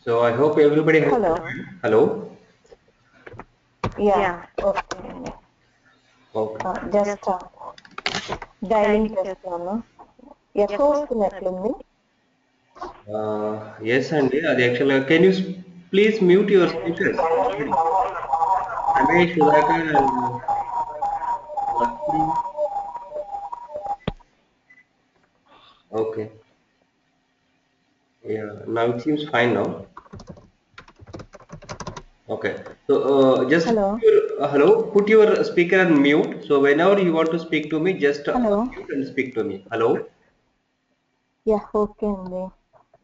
So I hope everybody has. Hello. Hello. Yeah. Okay. Okay. Just dialing చేస్తున్నాను. ఎక్కడ వస్తున్నట్లుంది? Yes, Andy. Actually, can you please mute your speakers? Ramesh, Sudhakar, and Lakshmi. Okay. Yeah. Now it seems fine now. Okay. So just Hello. hello. Put your speaker on mute. So whenever you want to speak to me, just Hello. mute and speak to me. Hello. Yeah, okay అండి.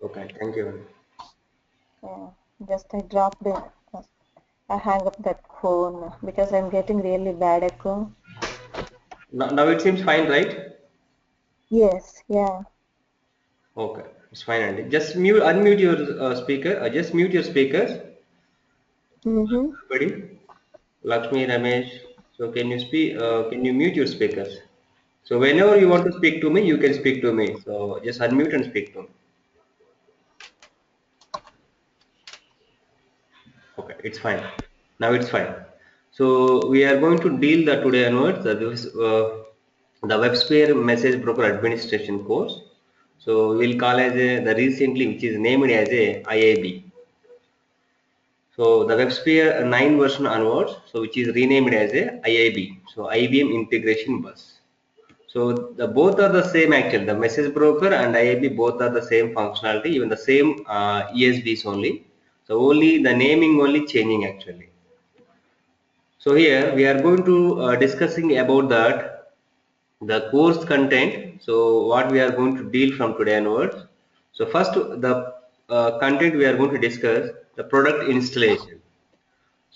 Okay. Thank you. Yeah, just I dropped it. I hang up that phone because I'm getting really bad echo. Now it seems fine, right? Yes, yeah. Okay, it's fine, Andy. Just mute, unmute your speaker. Just mute your speakers, Mm-hmm. everybody. Lakshmi, Ramesh. So can you speak? Can you mute your speakers? So whenever you want to speak to me, you can speak to me. So just unmute and speak to me. Okay, it's fine. Now it's fine. So we are going to deal the today onwards the WebSphere Message Broker Administration course. So we'll call as the recently which is named as a IAB. So the WebSphere 9 version onwards, so which is renamed as a IAB, so IBM Integration Bus. So the both are the same actually. The message broker and IAB both are the same functionality, even the same ESBs only. So only the naming only changing actually. So here we are going to discussing about that the course content. So what we are going to deal from today onwards. So first the content we are going to discuss the product installation.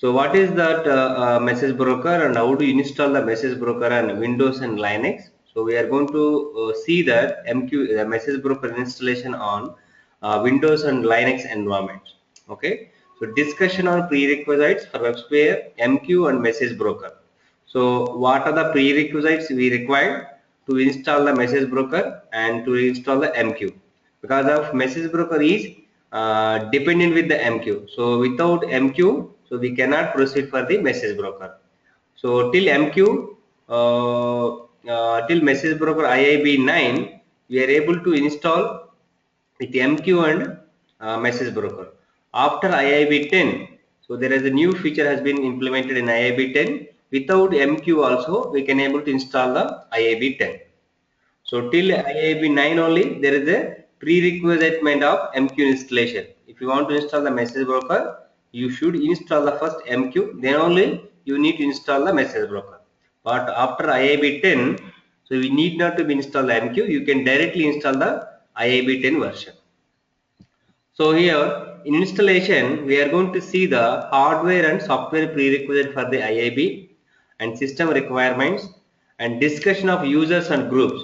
So what is that message broker and how to install the message broker on Windows and Linux? So we are going to see that MQ message broker installation on Windows and Linux environments. Okay. So discussion on prerequisites for WebSphere, MQ and message broker. So what are the prerequisites we require to install the message broker and to install the MQ? Because of message broker is dependent with the MQ. So without MQ, so we cannot proceed for the message broker. So till MQ, till message broker IAB 9, we are able to install with MQ and message broker. After IAB 10, so there is a new feature has been implemented in IAB 10. Without MQ also, we can able to install the IAB 10. So till IAB 9 only, there is a prerequisite of MQ installation. If you want to install the message broker, you should install the first MQ, then only you need to install the message broker. But after IAB 10, so we need not to be install the MQ, you can directly install the IAB 10 version. So here in installation, we are going to see the hardware and software prerequisite for the IAB and system requirements and discussion of users and groups.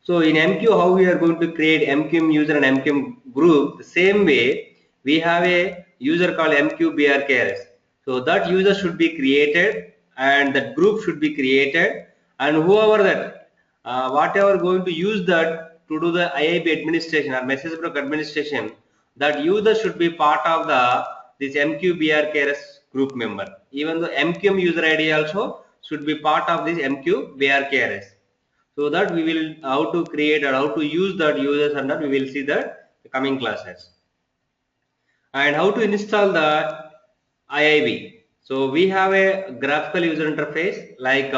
So in MQ, how we are going to create MQM user and MQM group, the same way we have a user called MQBRKRS. So that user should be created and that group should be created, and whoever that whatever going to use that to do the IAB administration or message broker administration, that user should be part of the this MQBRKRS group member. Even the MQM user ID also should be part of this MQBRKRS. So that we will how to create or how to use that users, and that we will see that the coming classes. And how to install the IIB. So we have a graphical user interface like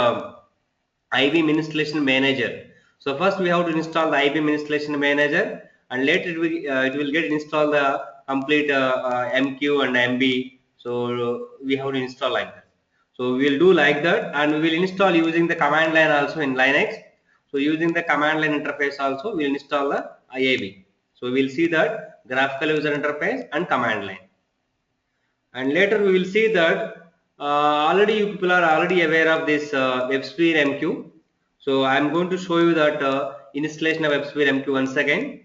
IBM Installation Manager. So first we have to install the IBM Installation Manager, and later it will get install the complete MQ and MB. So we have to install like that. So we will do like that, and we will install using the command line also in Linux. So using the command line interface also we will install the IAB. So we will see that graphical user interface and command line. And later we will see that already you people are already aware of this WebSphere MQ. So I am going to show you that installation of WebSphere MQ once again,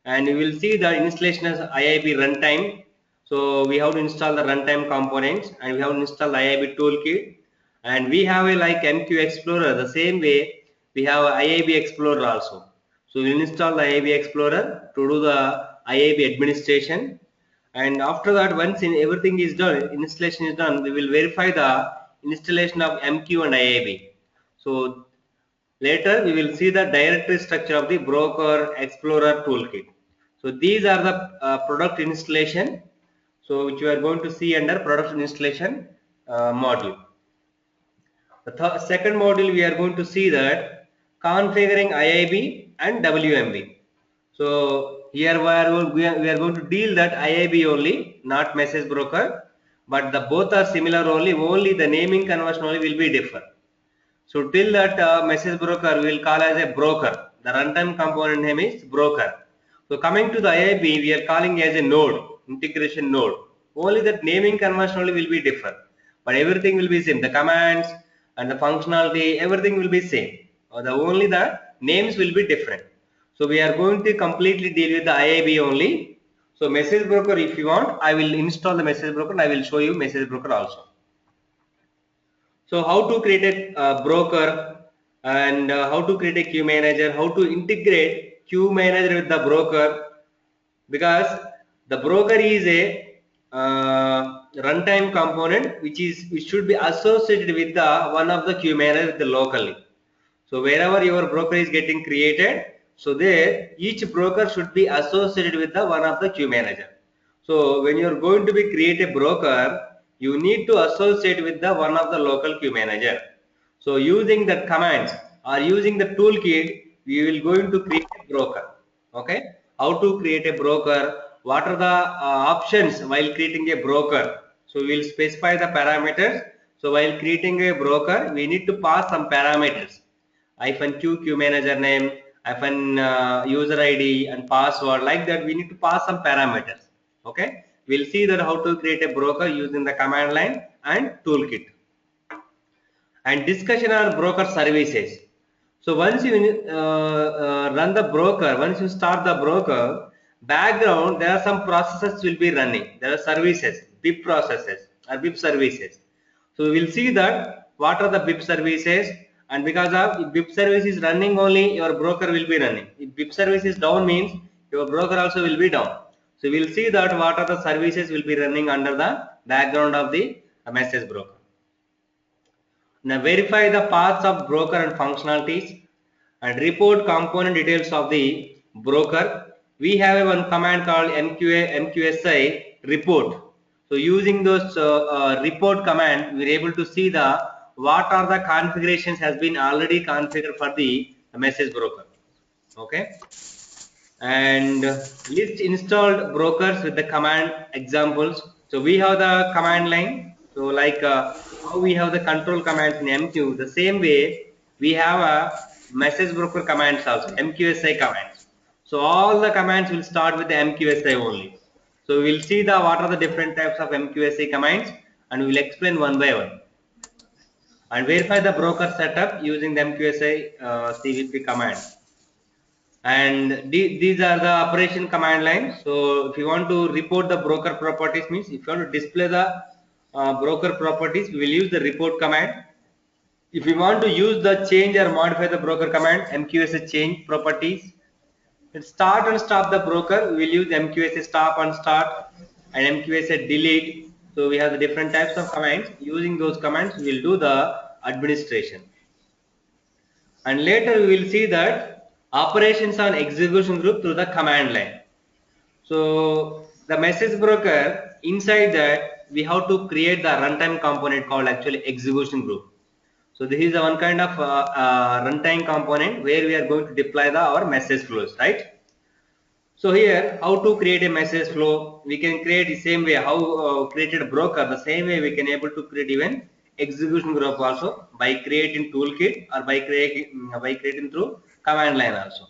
and you will see the installation as IIB runtime. So we have to install the runtime components, and we have to install the IIB Toolkit, and we have a like MQ Explorer. The same way we have IIB Explorer also. So we will install the IIB Explorer to do the IIB administration, And after that, once everything is done, installation is done, we will verify the installation of MQ and IAB. So later we will see the directory structure of the Broker Explorer Toolkit. So these are the product installation, so which we are going to see under product installation module. The second module we are going to see that configuring IAB and WMB. So here we are going to deal that IAB only, not message broker, but the both are similar only. Only the naming conversion only will be different. So till that message broker we will call as a broker. The runtime component name is broker. So coming to the IAB, we are calling as a node, integration node. Only that naming conversion only will be different, but everything will be same. The commands and the functionality, everything will be same. Or the only the names will be different. So we are going to completely deal with the IAB only. So message broker, if you want, I will install the message broker and I will show you message broker also. So how to create a broker and how to create a queue manager, how to integrate queue manager with the broker, because the broker is a runtime component which should be associated with the one of the queue manager locally. So wherever your broker is getting created, so there each broker should be associated with the one of the queue manager. So when you are going to be create a broker, you need to associate with the one of the local queue manager. So using the commands or using the toolkit, we will going to create a broker. Okay, how to create a broker? What are the options while creating a broker? So we will specify the parameters. So while creating a broker, we need to pass some parameters. -q manager name, user ID and password, like that we need to pass some parameters. Okay, we'll see that how to create a broker using the command line and toolkit. And discussion on broker services. So once you run the broker, once you start the broker, background there are some processes will be running. There are services, BIP processes or BIP services. So we will see that what are the BIP services, and because of if BIP service is running only, your broker will be running. If BIP service is down means your broker also will be down. So we will see that what are the services will be running under the background of the message broker. Now verify the paths of broker and functionalities and report component details of the broker. We have one command called MQSI report. So using those report command, we are able to see the what are the configurations has been already configured for the message broker. Okay, and list installed brokers with the command examples. So we have the command line. So like how we have the control commands in MQ, the same way we have a message broker commands also, MQSI commands. So all the commands will start with the MQSI only. So we will see the what are the different types of MQSI commands, and we will explain one by one. And verify the broker setup using the MQSI CVP command. And these are the operation command lines. So if you want to report the broker properties, means if you want to display the broker properties, we will use the report command. If you want to use the change or modify the broker command, MQSA change properties. Start and stop the broker, we will use MQSA stop and start and MQSA delete. So we have the different types of commands. Using those commands, we will do the administration. And later we will see that operations on execution group through the command line. So the message broker, inside that we have to create the runtime component called actually execution group. So this is one kind of runtime component where we are going to deploy our message flows, right? So here, how to create a message flow? We can create the same way how created a broker. The same way we can able to create even execution group also by creating toolkit or by creating through command line also.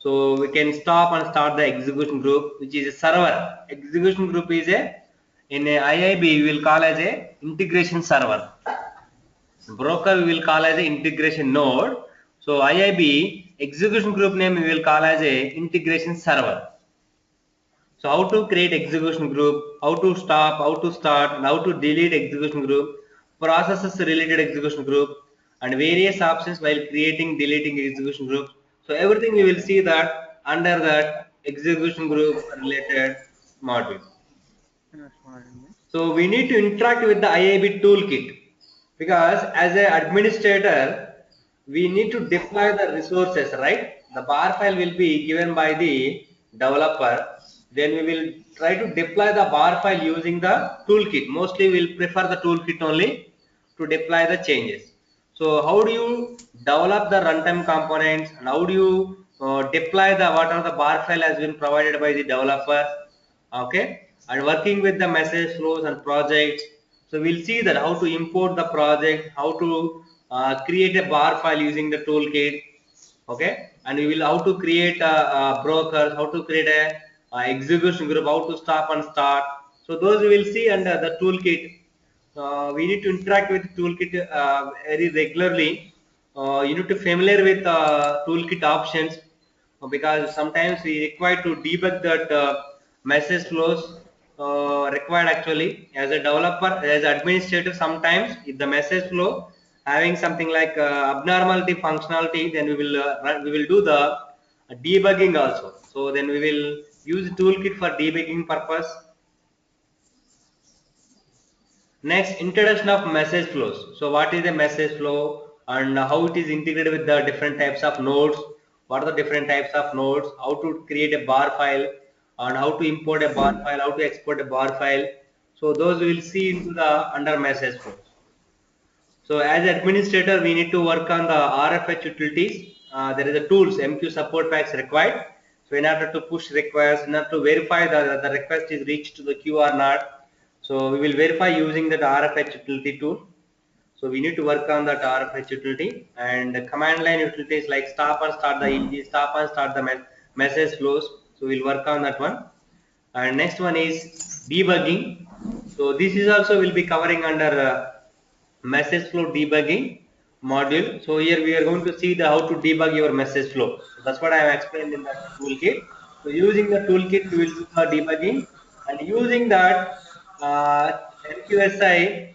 So we can stop and start the execution group, which is a server. Execution group is in a IIB we will call as a integration server. Broker we will call as a integration node. So IIB execution group name we will call as a integration server. So how to create execution group, how to stop, how to start, and how to delete execution group, processes related execution group, and various options while creating, deleting execution groups. So everything we will see that under that execution group related module. So we need to interact with the IAB Toolkit, because as an administrator, we need to deploy the resources, right? The bar file will be given by the developer. Then we will try to deploy the bar file using the toolkit. Mostly we'll prefer the toolkit only to deploy the changes. So how do you develop the runtime components, and how do you deploy the what are the bar file has been provided by the developer? Okay, and working with the message flows and projects. So we'll see that how to import the project, how to create a bar file using the toolkit. Okay, and we will how to create a brokers, how to create a execution group, how to stop and start. So those we will see under the toolkit. We need to interact with toolkit very regularly. You need to familiar with toolkit options, because sometimes we require to debug that message flows required actually as a developer, as administrator. Sometimes if the message flow having something like abnormality functionality, then we will do the debugging also. So then we will use toolkit for debugging purpose. Next, introduction of message flows. So what is a message flow, and how it is integrated with the different types of nodes? What are the different types of nodes? How to create a bar file, and how to import a bar file, how to export a bar file. So those we will see into the under message flows. So as administrator, we need to work on the RFH utilities. There is a tools MQ support packs required. So in order to push requests, in order to verify that the request is reached to the queue or not. So we will verify using that RFH utility tool. So we need to work on that RFH utility, and the command line utilities like stop and start the EG, stop and start the message flows. So we'll work on that one. And next one is debugging. So this is also will be covering under message flow debugging module. So here we are going to see the how to debug your message flow. So that's what I have explained in that toolkit. So using the toolkit, we will do the debugging, and using that MQSI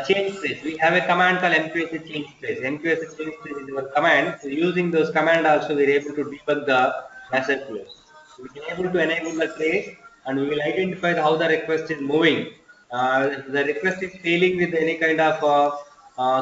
change trace. We have a command called MQSA change trace. MQSA change trace is our command. So using those command also, we are able to debug the message flows. We can able to enable the trace, and we will identify how the request is moving. If the request is failing with any kind of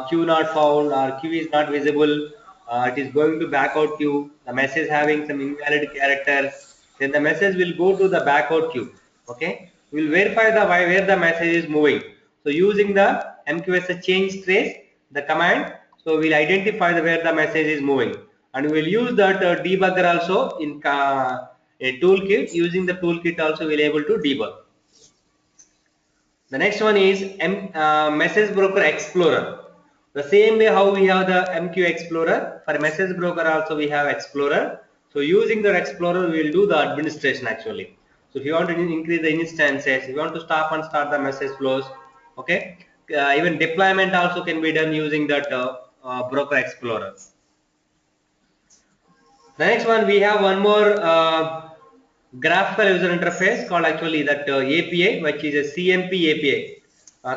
queue not found, or queue is not visible, it is going to backout queue. The message having some invalid characters, then the message will go to the backout queue. Okay, we will verify the where the message is moving. So using the MQSA change trace, the command, so we'll identify where the message is moving, and we'll use that debugger also in a toolkit. Using the toolkit also we'll able to debug. The next one is Message Broker Explorer. The same way how we have the MQ Explorer, for Message Broker also we have Explorer. So using the Explorer, we will do the administration actually. So if you want to increase the instances, if you want to stop and start the message flows, okay. Even deployment also can be done using that Broker Explorer. The next one, we have one more graphical user interface called actually that API, which is a CMP API,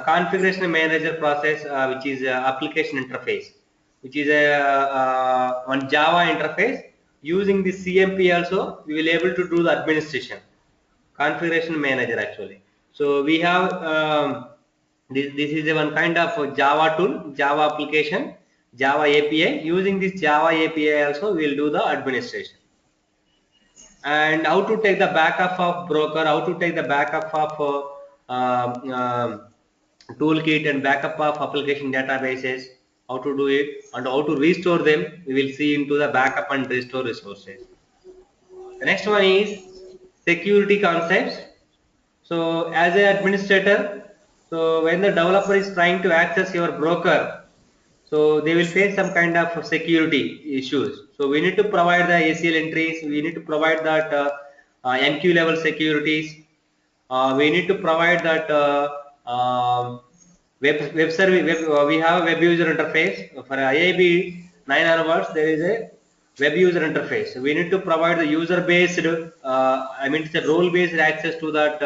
configuration manager process, which is application interface, which is a one Java interface. Using the CMP also, we will able to do the administration, configuration manager actually. So we have this is a one kind of Java tool, Java application, Java API. Using this Java API also, we will do the administration. And how to take the backup of broker, how to take the backup of toolkit, and backup of application databases, how to do it, and how to restore them. We will see into the backup and restore resources. The next one is security concepts. So as an administrator, so when the developer is trying to access your broker, so they will face some kind of security issues. So we need to provide the ACL entries, we need to provide that MQ level securities, we need to provide that web service. We have a web user interface for IAB 9 onwards. There is a web user interface. We need to provide the user based, I mean it's a role based access to that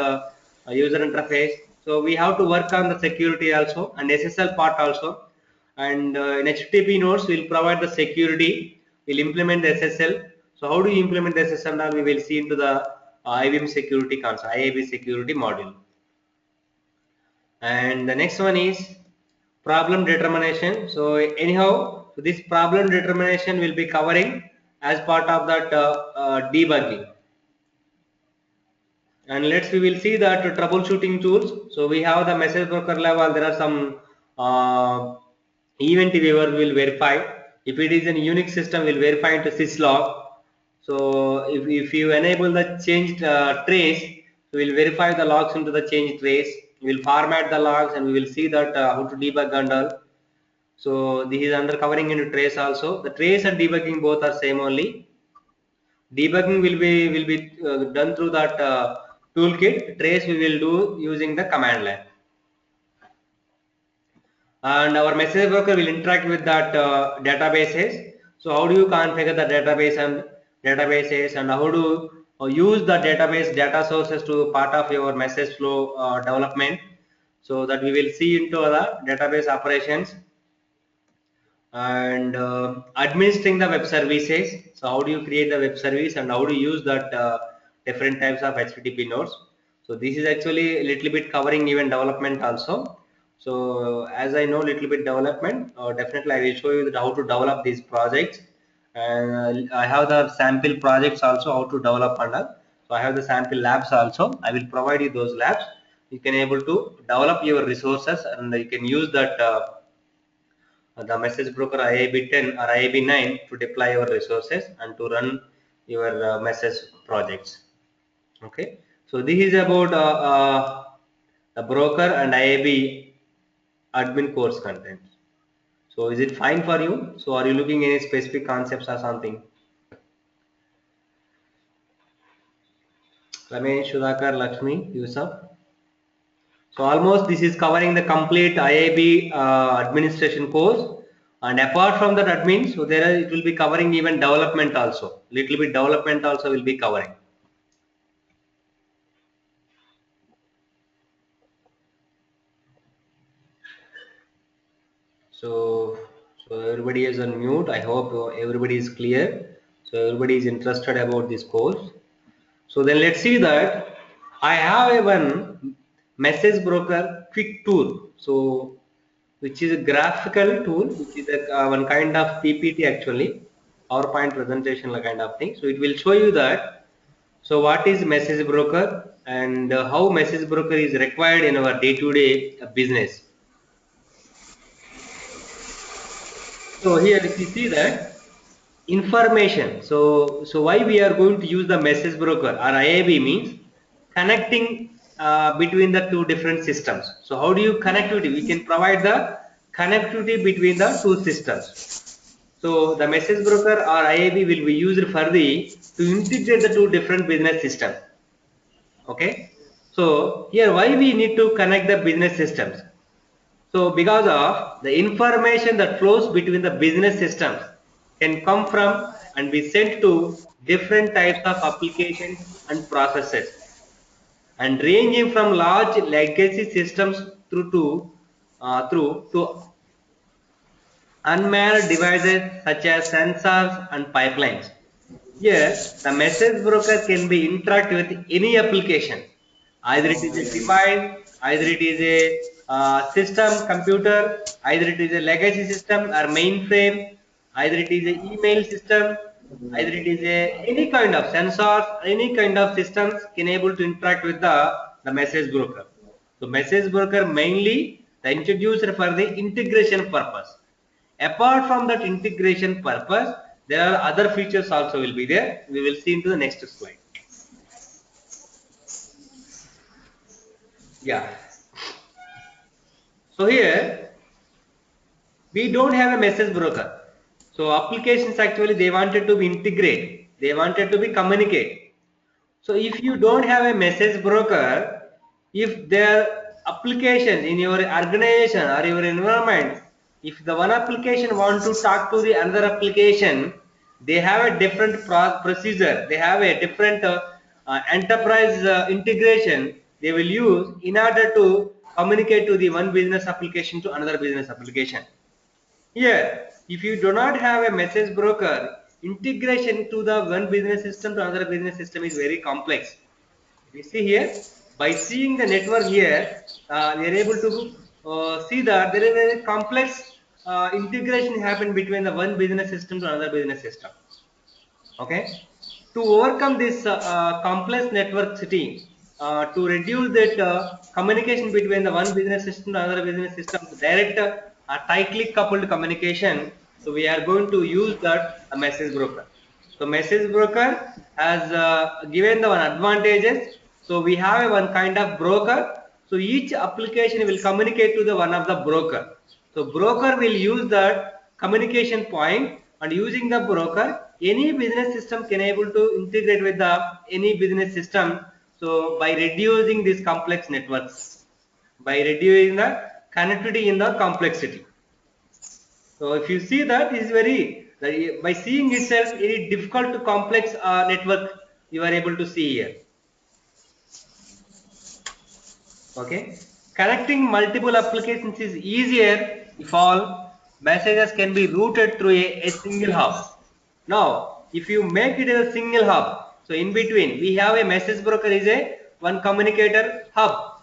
user interface. So we have to work on the security also, and SSL part also. And in HTTP nodes, we'll provide the security. We'll implement the SSL. So how do you implement the SSL? Now we will see into the IBM security console, IAB security module. And the next one is problem determination. So anyhow, this problem determination will be covering as part of that debugging. And we will see that troubleshooting tools. So we have the message broker level. There are some event viewer will verify. If it is a Unix system, will verify into syslog. So if you enable the changed trace, we will verify the logs into the changed trace. We will format the logs and we will see that how to debug and all. So this is under covering into trace also. The trace and debugging both are same only. Debugging will be done through that toolkit. Trace we will do using the command line. And our message broker will interact with that databases. So how do you configure the databases and how to use the database data sources to part of your message flow development. So that we will see into the database operations and administering the web services. So how do you create the web service and how to use that different types of HTTP nodes. So this is actually a little bit covering even development also. So as I know little bit development, definitely I will show you that how to develop these projects. And I have the sample projects also how to develop under. So I have the sample labs also. I will provide you those labs. You can able to develop your resources and you can use that the message broker IAB 10 or IAB 9 to deploy your resources and to run your message projects. Okay, so this is about the broker and IAB admin course content. So is it fine for you? So are you looking any specific concepts or something? Ramesh, Sudhakar, Lakshmi, Yusuf. So almost this is covering the complete IAB administration course, and apart from that admin, so it will be covering even development also. Little bit development also will be covering. So everybody is on mute. I hope everybody is clear. So everybody is interested about this course. So then let's see that I have a one message broker quick tool. So which is a graphical tool, which is a one kind of PPT actually, PowerPoint presentation kind of thing. So it will show you that. So what is message broker and how message broker is required in our day-to-day business. So here if you see that information. So why we are going to use the message broker or IAB means connecting between the two different systems. So how do you connectivity? We can provide the connectivity between the two systems. So the message broker or IAB will be used for to integrate the two different business systems. Okay. So here why we need to connect the business systems. So because of the information that flows between the business systems can come from and be sent to different types of applications and processes and ranging from large legacy systems through to unmanned devices such as sensors and pipelines. Here, the message broker can be interact with any application, either it is a device, either it is a system, computer, either it is a legacy system or mainframe, either it is a email system, either it is a any kind of sensors, any kind of systems can able to interact with the message broker. So message broker mainly the introduced for the integration purpose. Apart from that integration purpose, there are other features also will be there. We will see into the next slide. Yeah. So here we don't have a message broker. So applications actually they wanted to be integrate. They wanted to be communicate. So if you don't have a message broker, if their applications in your organization or your environment, if the one application want to talk to the another application, they have a different procedure. They have a different enterprise integration they will use in order to communicate to the one business application to another business application. Here, if you do not have a message broker, integration to the one business system to another business system is very complex. We see here, by seeing the network here, we are able to see that there is a complex integration happen between the one business system to another business system. Okay, to overcome this complex network city, to reduce that communication between the one business system and another business system, direct tightly coupled communication. So we are going to use that a message broker. So message broker has given the one advantages. So we have a one kind of broker. So each application will communicate to the one of the broker. So broker will use that communication point, and using the broker, any business system can able to integrate with the any business system. So by reducing these complex networks, by reducing the connectivity in the complexity. So if you see that, is very by seeing itself very difficult to complex network you are able to see here. Okay, connecting multiple applications is easier if all messages can be routed through a single hub. Now, if you make it a single hub, so in between we have a message broker is a one communicator hub.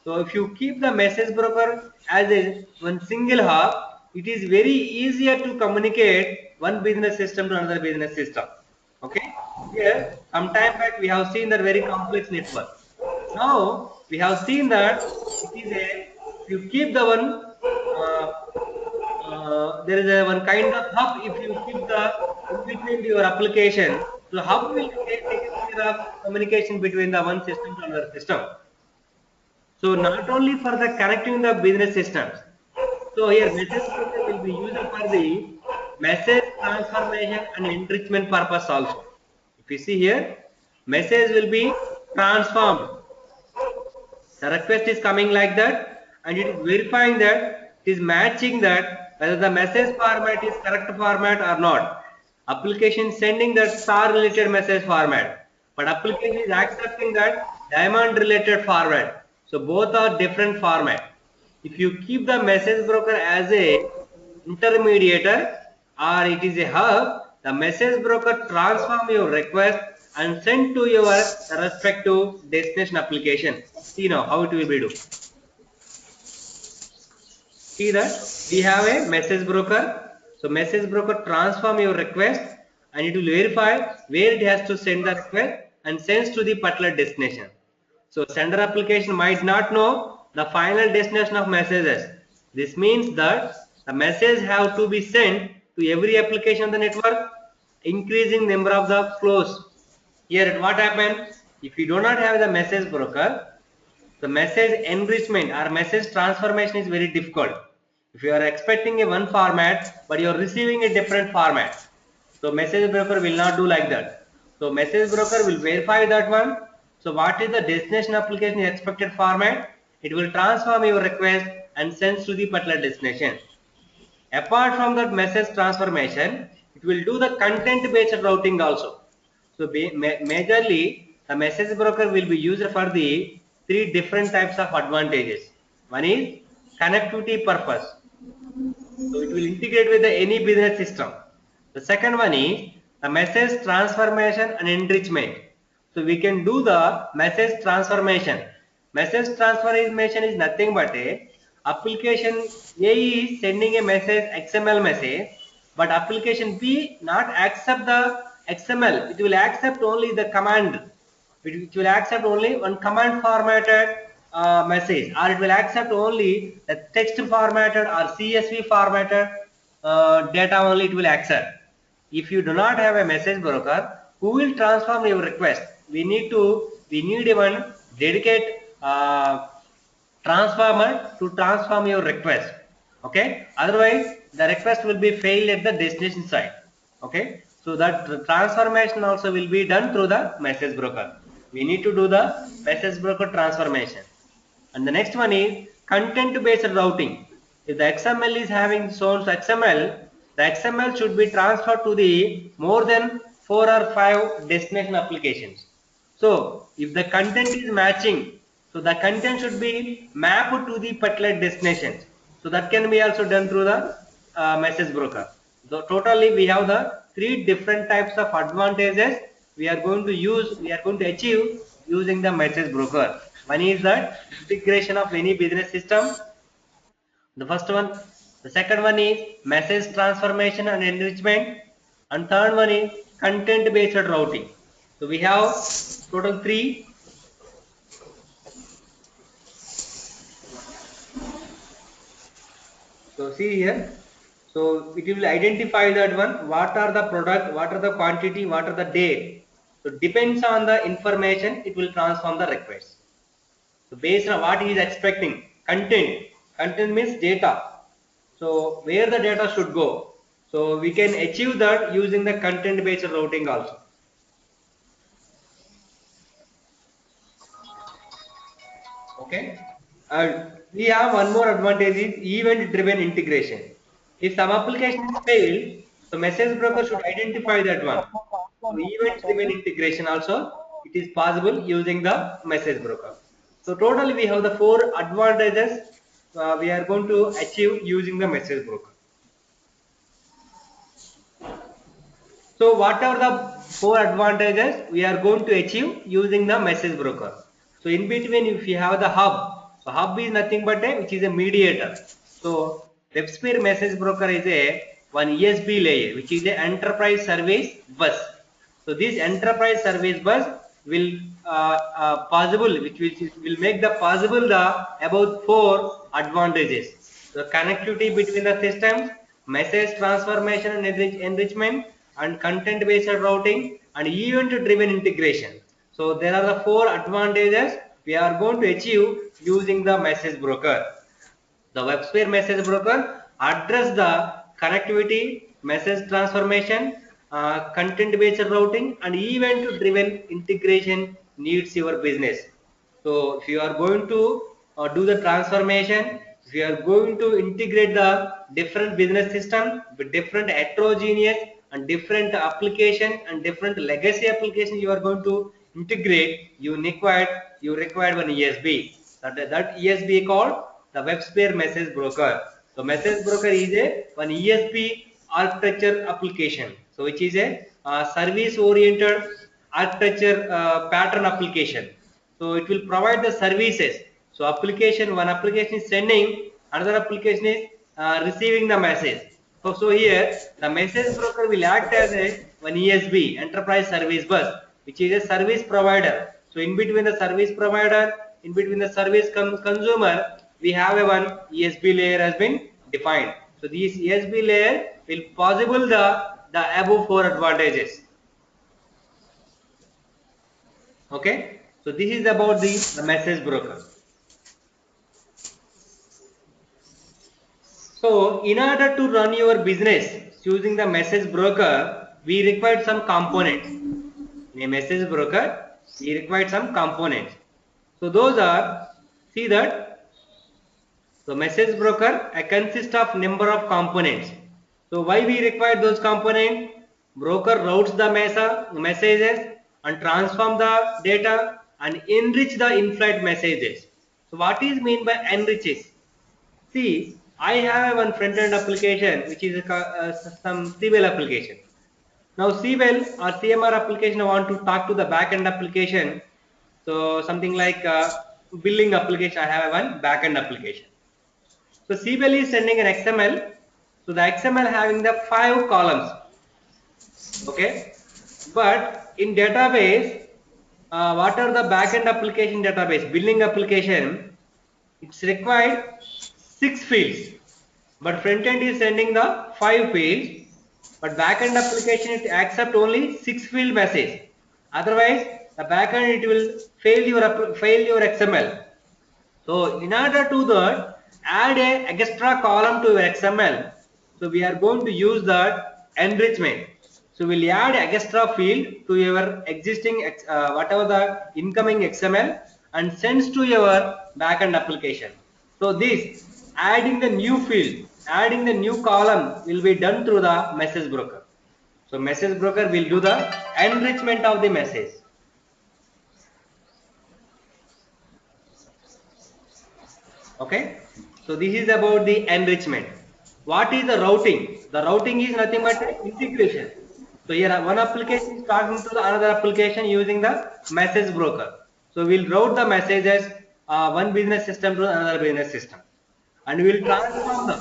So if you keep the message broker as a one single hub, it is very easier to communicate one business system to another business system. Okay, here some time back we have seen that very complex network. Now we have seen that it is a, if you keep the one uh, there is a one kind of hub. If you keep the in between your application, so hub will take care of communication between the one system to another system. So not only for the connecting the business systems. So here message broker will be used for the message transformation and enrichment purpose also. If you see here, message will be transformed. The request is coming like that, and it is verifying that it is matching that whether the message format is correct format or not. Application sending that star related message format, but application is accepting that diamond related format. So both are different format. If you keep the message broker as a intermediator or it is a hub, the message broker transform your request and send to your respective destination application. See now how it will be do. See that we have a message broker. So message broker transform your request and it will verify where it has to send the request and sends to the particular destination. So sender application might not know the final destination of messages. This means that the message have to be sent to every application on the network, increasing number of the flows. Here what happened? If you do not have the message broker, the message enrichment or message transformation is very difficult. If you are expecting a one format but you are receiving a different format, so message broker will not do like that. So message broker will verify that one. So what is the destination application expected format? It will transform your request and sends to the particular destination. Apart from that message transformation, it will do the content based routing also. So majorly the message broker will be used for the three different types of advantages. One is connectivity purpose. So it will integrate with any business system. The second one is the message transformation and enrichment. So we can do the message transformation. Message transformation is nothing but a application A is sending a message XML message, but application B not accept the XML. It will accept only the command, which will accept only one command formatted message, or it will accept only the text formatted or CSV formatted data only it will accept. If you do not have a message broker, who will transform your request? We need one dedicated transformer to transform your request. Okay, otherwise the request will be failed at the destination side. Okay, so that transformation also will be done through the message broker. We need to do the message broker transformation. And the next one is content based routing. If the XML is having source XML, the XML should be transferred to the more than 4 or 5 destination applications. So if the content is matching, so the content should be mapped to the particular destinations. So that can be also done through the message broker. So totally we have the three different types of advantages we are going to use, we are going to achieve using the message broker. One is that integration of any business system. The first one. The second one is message transformation and enrichment. And third one is content based routing. So we have total three. So see here. So it will identify that one. What are the product, what are the quantity, what are the date. So depends on the information, it will transform the request. So based on what he is expecting, content means data. So where the data should go. So we can achieve that using the content based routing also. Okay. And we have one more advantage is event driven integration. If some application is failed, the message broker should identify that one. So event driven integration also it is possible using the message broker. So totally we have the four advantages we are going to achieve using the message broker. So what are the four advantages we are going to achieve using the message broker? So in between, if you have the hub, so hub is nothing but which is a mediator. So WebSphere message broker is a one ESB layer, which is the enterprise service bus. So this enterprise service bus will possible, which will make the possible the about four advantages. The connectivity between the systems, message transformation and enrichment, and content based routing, and event driven integration. So there are the four advantages we are going to achieve using the message broker. The WebSphere message broker address the connectivity, message transformation, content based routing, and event driven integration needs your business. So if you are going to do the transformation, if you are going to integrate the different business system with different heterogeneous and different application and different legacy application you are going to integrate, you require one ESB. That ESB called the WebSphere message broker. So message broker is a one ESB architecture application. So which is a service oriented architecture pattern application. So it will provide the services. So one application is sending, another application is receiving the message. So here the message broker will act as a one ESB enterprise service bus, which is a service provider. So in between the service provider, in between the service consumer, we have a one ESB layer has been defined. So this ESB layer will possible the above four advantages. Okay, so this is about the message broker. So in order to run your business using the message broker, we require some components. In a message broker, we require some components. So those are, see that, so message broker consists of number of components. So why we require those components? Broker routes the messages and transform the data and enrich the in-flight messages. So what is mean by enriches? See, I have one front-end application which is some CWell application. Now CWell or CMR application I want to talk to the back-end application. So something like billing application, I have one back-end application. So CWell is sending an XML. So the XML having the 5 columns. Okay. But in database, what are the back-end application database? Billing application, it's required 6 fields. But front-end is sending the 5 fields. But back-end application it accept only 6 field message. Otherwise, the back-end it will fail your XML. So in order to that, add a extra column to your XML. So we are going to use that enrichment. So we'll add extra field to your existing whatever the incoming XML and sends to your backend application. So this adding the new field, adding the new column will be done through the message broker. So message broker will do the enrichment of the message. Okay, so this is about the enrichment. What is the routing? The routing is nothing but integration. So here one application is talking to the another application using the message broker. So we'll route the messages one business system to another business system, and we'll transform them.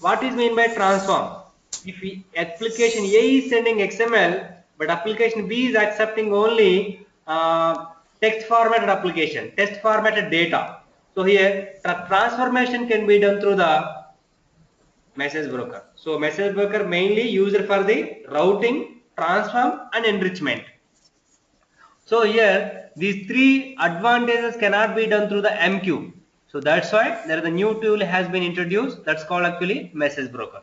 What is mean by transform? If application A is sending XML, but application B is accepting only text formatted application, text formatted data. So here transformation can be done through the message broker. So message broker mainly used for the routing, transform and enrichment. So here these three advantages cannot be done through the MQ. So that's why there is a new tool has been introduced, that's called actually message broker.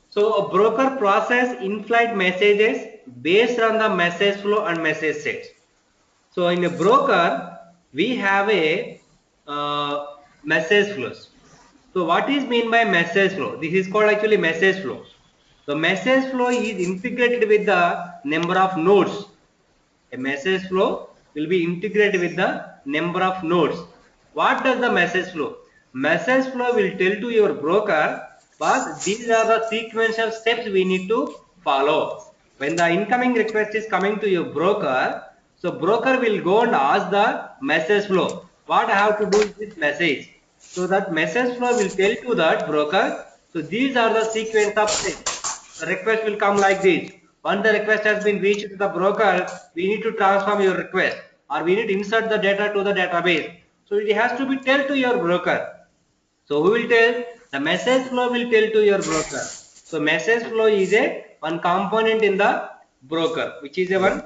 So a broker process in-flight messages based on the message flow and message sets. So in a broker, we have a message flows. So what is mean by message flow? This is called actually message flow. The message flow is integrated with the number of nodes. A message flow will be integrated with the number of nodes. What does the message flow? Message flow will tell to your broker, but these are the sequential steps we need to follow. When the incoming request is coming to your broker, so broker will go and ask the message flow, what I have to do with this message. So that message flow will tell to that broker, so these are the sequence of steps. The request will come like this. Once the request has been reached to the broker, we need to transform your request, or we need to insert the data to the database. So it has to be tell to your broker. So who will tell? The message flow will tell to your broker. So message flow is a one component in the broker, which is a one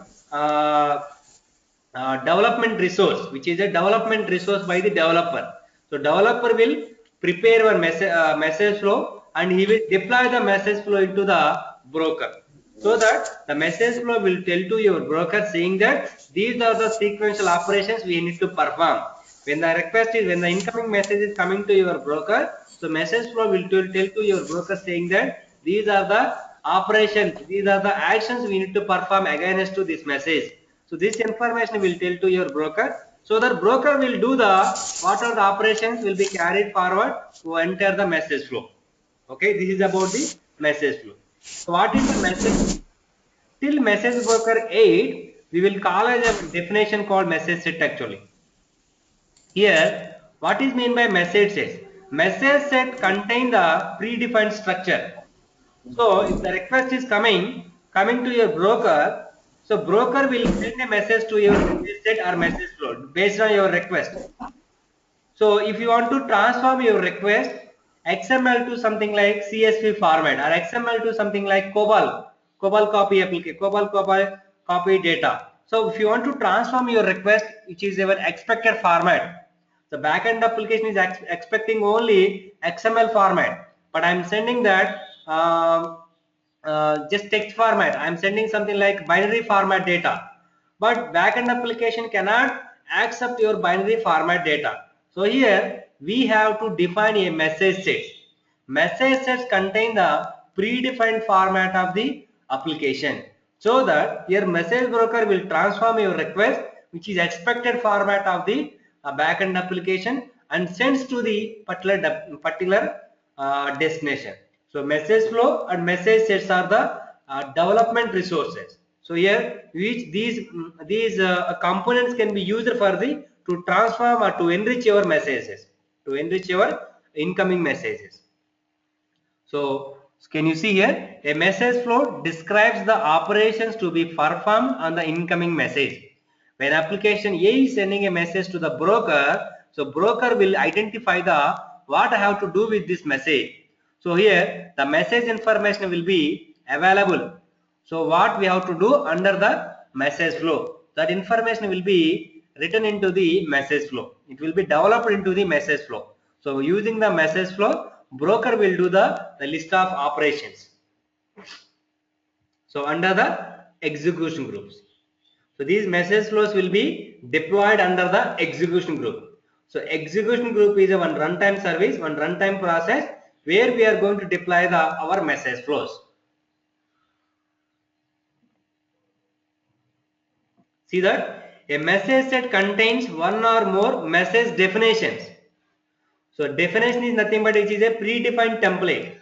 development resource, which is a development resource by the developer. So developer will prepare one message flow, and he will deploy the message flow into the broker, so that the message flow will tell to your broker saying that these are the sequential operations we need to perform. When the incoming message is coming to your broker, so message flow will tell to your broker saying that these are the operations, these are the actions we need to perform against to this message. So this information will tell to your broker. So the broker will do what are the operations will be carried forward to enter the message flow. Okay, this is about the message flow. So what is the message? Till message broker 8, we will call as a definition called message set actually. Here, what is mean by message set? Message set contain the predefined structure. So if the request is coming to your broker, so broker will send a message to your message set or message flow based on your request. So if you want to transform your request XML to something like CSV format, or XML to something like COBOL copy application, COBOL copy data. So if you want to transform your request, which is your expected format, the backend application is expecting only XML format, but I'm sending that just text format. I'm sending something like binary format data, but backend application cannot accept your binary format data. So here we have to define a message set. Message sets contain the predefined format of the application, so that your message broker will transform your request, which is expected format of the backend application, and sends to the particular destination. So message flow and message sets are the development resources. So here which these components can be used for the to transform or to enrich your messages, to enrich your incoming messages. So can you see here, a message flow describes the operations to be performed on the incoming message. When application A is sending a message to the broker, so broker will identify the what I have to do with this message. So here the message information will be available. So what we have to do under the message flow, that information will be written into the message flow. It will be developed into the message flow. So using the message flow, broker will do the list of operations. So under the execution groups. So these message flows will be deployed under the execution group. So execution group is a one runtime service, one runtime process where we are going to deploy our message flows. See that a message set contains one or more message definitions. So definition is nothing but it is a predefined template.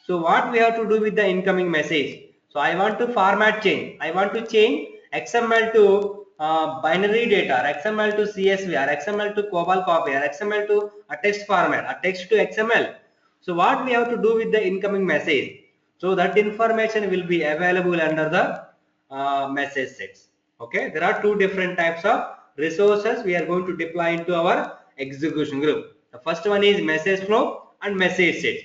So what we have to do with the incoming message? So I want to format change. I want to change XML to binary data, or XML to CSV, or XML to COBOL copy, or XML to a text format, or text to XML. So what we have to do with the incoming message? So that information will be available under the message sets. Okay, there are two different types of resources we are going to deploy into our execution group. The first one is message flow and message set.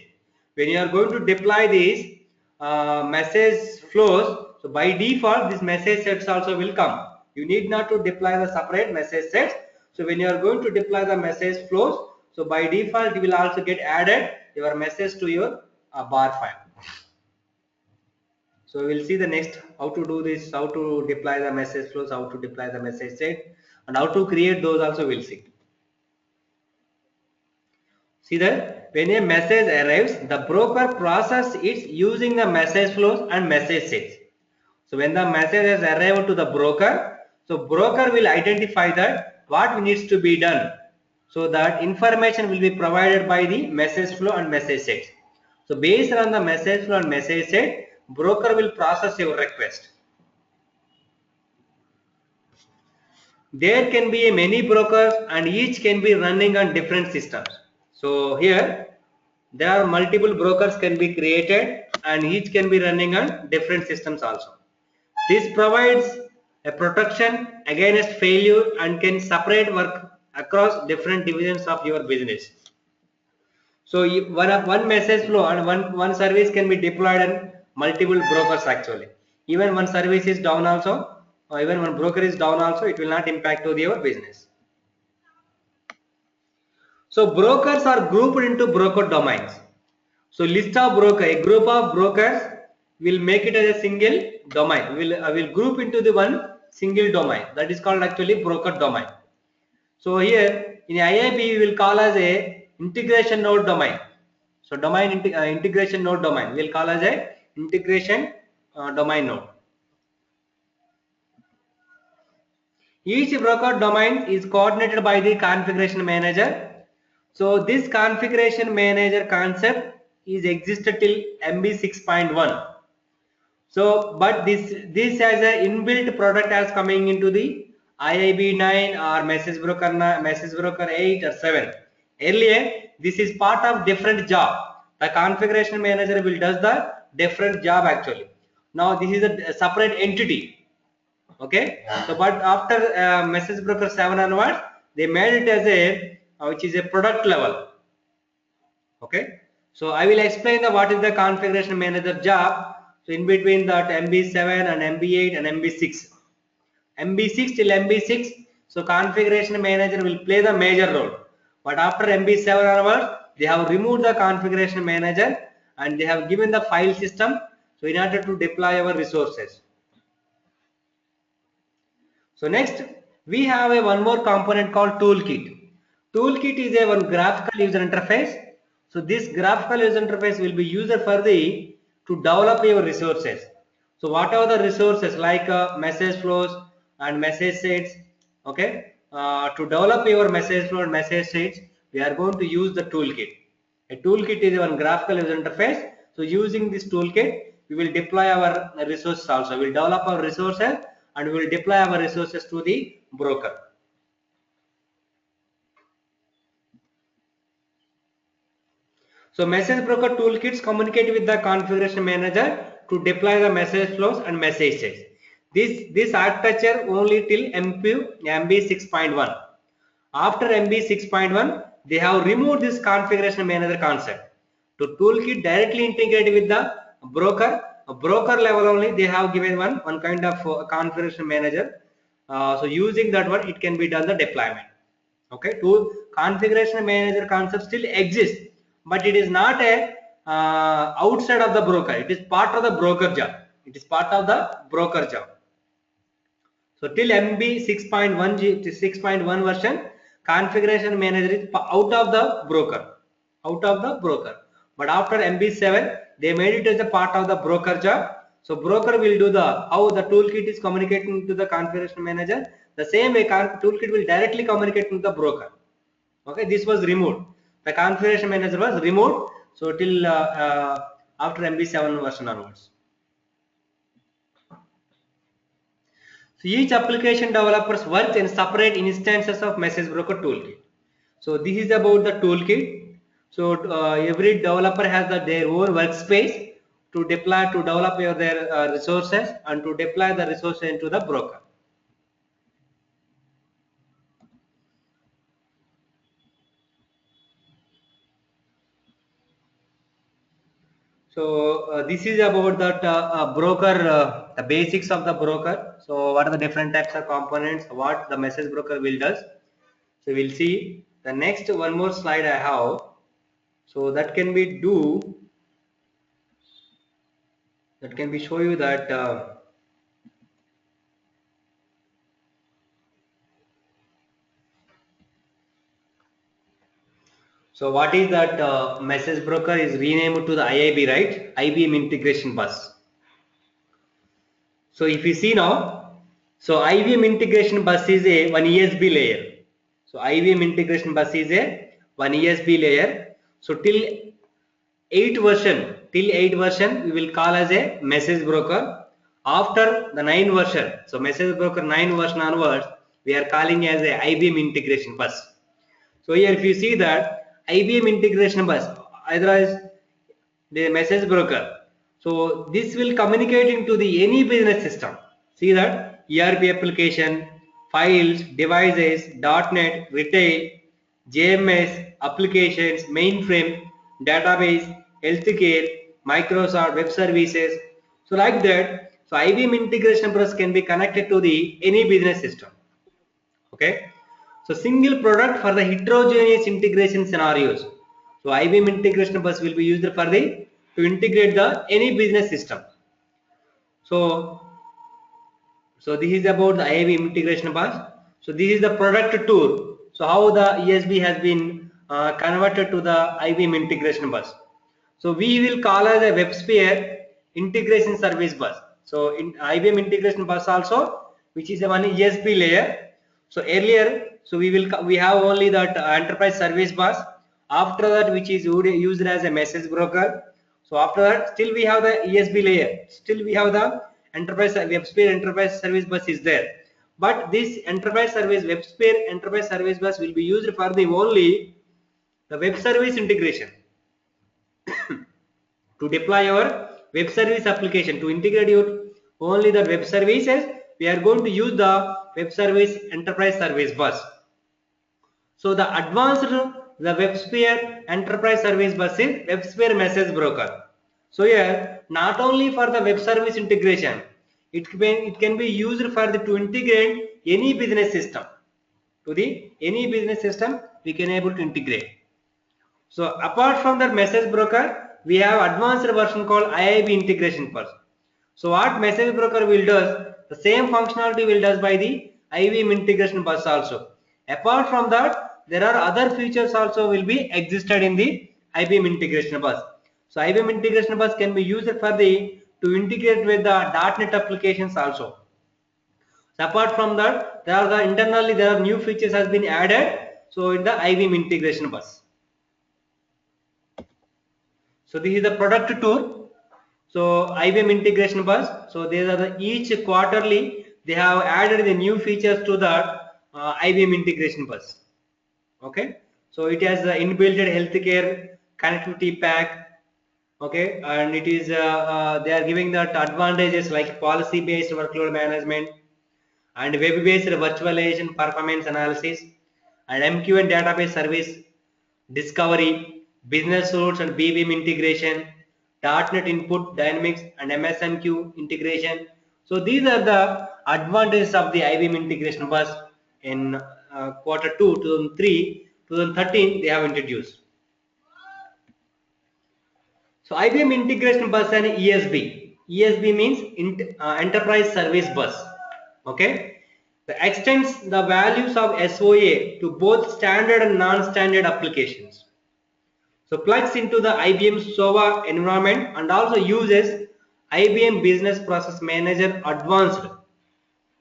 When you are going to deploy these message flows, so by default this message sets also will come. You need not to deploy the separate message sets. So when you are going to deploy the message flows, so by default you will also get added your message to your bar file. So we will see the next how to do this, how to deploy the message flows, how to deploy the message set, and how to create those also we'll see. See that when a message arrives, the broker processes it using the message flows and message sets. So when the message has arrived to the broker, so broker will identify that what needs to be done. So that information will be provided by the message flow and message sets. So based on the message flow and message set, broker will process your request. There can be many brokers and each can be running on different systems. So here there are multiple brokers can be created and each can be running on different systems also. This provides a protection against failure and can separate work across different divisions of your business. So one message flow and one service can be deployed on multiple brokers actually. Even one service is down also, or even one broker is down also, it will not impact to your business. So brokers are grouped into broker domains. So list of broker, a group of brokers will make it as a single domain. Will group into the one single domain. That is called actually broker domain. So here in IAB we will call as a integration node domain. So domain integration node domain we will call as a integration domain node. Each broker domain is coordinated by the configuration manager. So this configuration manager concept is existed till MB 6.1. So but this has a inbuilt product as coming into the IAB 9 or message broker 8 or 7. Earlier this is part of different job. The configuration manager will does the different job actually. Now this is a separate entity. Okay, so but after message broker 7 onwards they made it as a which is a product level. Okay, so I will explain the what is the configuration manager job. So in between that MB7 and MB8 and MB6, MB6 till MB6, so configuration manager will play the major role, but after MB7 onwards they have removed the configuration manager and they have given the file system, so in order to deploy our resources. So next we have a one more component called toolkit. Toolkit is a one graphical user interface. So this graphical user interface will be used for the to develop your resources. So whatever the resources like message flows and message sets, okay, to develop your message flow and message sets, we are going to use the toolkit. A toolkit is one graphical user interface. So using this toolkit, we will deploy our resources also. We will develop our resources and we will deploy our resources to the broker. So message broker toolkits communicate with the configuration manager to deploy the message flows and message sets. This architecture only till MB 6.1. After MB 6.1, they have removed this configuration manager concept. To toolkit directly integrate with the broker, a broker level only they have given one kind of configuration manager. So using that one, it can be done the deployment. Okay, tool configuration manager concept still exists, but it is not a outside of the broker. It is part of the broker job. It is part of the broker job. So till MB 6.1 version, configuration manager is out of the broker. But after MB7, they made it as a part of the broker job. So broker will do the how the toolkit is communicating to the configuration manager. The same way toolkit will directly communicate with the broker. Okay, this was removed. The configuration manager was removed. So till after MB7 version onwards. So each application developers works in separate instances of Message Broker Toolkit. So this is about the toolkit. So every developer has their own workspace to deploy, to develop their resources and to deploy the resources into the broker. So this is about that broker, the basics of the broker. So what are the different types of components, what the message broker will does. So we'll see the next one more slide I have. So that can be show you that so what is that message broker is renamed to the IAB, right? IBM Integration Bus. So if you see now, so IBM Integration Bus is a one ESB layer. So IBM Integration Bus is a one ESB layer. So till 8 version we will call as a message broker. After the 9 version, so message broker 9 version onwards, we are calling as a IBM Integration Bus. So here if you see that IBM Integration Bus, otherwise the message broker. So this will communicate into the any business system. See that ERP application, files, devices, .NET, retail, JMS, applications, mainframe, database, healthcare, Microsoft Web Services. So like that, so IBM Integration Bus can be connected to the any business system. Okay. So single product for the heterogeneous integration scenarios. So IBM Integration Bus will be used for the to integrate the any business system. So this is about the IAB Integration Bus. So this is the product tour. So how the ESB has been converted to the IBM Integration Bus. So we will call as a WebSphere Integration Service Bus. So in IBM Integration Bus also, which is a one ESB layer. So earlier, so we have only that Enterprise Service Bus. After that, which is used as a message broker. So after that, still we have the ESB layer. Still we have the Enterprise WebSphere Enterprise Service Bus is there. But this Enterprise Service WebSphere Enterprise Service Bus will be used for the only the web service integration. To deploy your web service application, to integrate your only the web services, we are going to use the web service enterprise service bus. So the advanced the WebSphere enterprise service bus is WebSphere message broker. So here not only for the web service integration, it can be used for the to integrate any business system. To the any business system we can able to integrate. So apart from that message broker, we have advanced version called IAB Integration Bus. So what message broker will does, the same functionality will does by the IBM Integration Bus also. Apart from that, there are other features also will be existed in the IBM Integration Bus. So IBM Integration Bus can be used for the to integrate with the .NET applications also. So apart from that, there are the internally there are new features has been added. So in the IBM Integration Bus. So this is the product tour. So IBM Integration Bus. So these are the each quarterly they have added the new features to the IBM Integration Bus. Okay. So it has the inbuilt healthcare connectivity pack. Okay, and it is they are giving that advantages like policy based workload management and web based virtualization performance analysis and MQ and database service discovery, business source and BBM integration, .NET input dynamics and MSNQ integration. So these are the advantages of the IBM Integration Bus in quarter 2, 2003, 2013 they have introduced. So IBM Integration Bus and ESB. ESB means Enterprise Service Bus. Okay. That extends the values of SOA to both standard and non-standard applications. So plugs into the IBM SOA environment and also uses IBM Business Process Manager Advanced.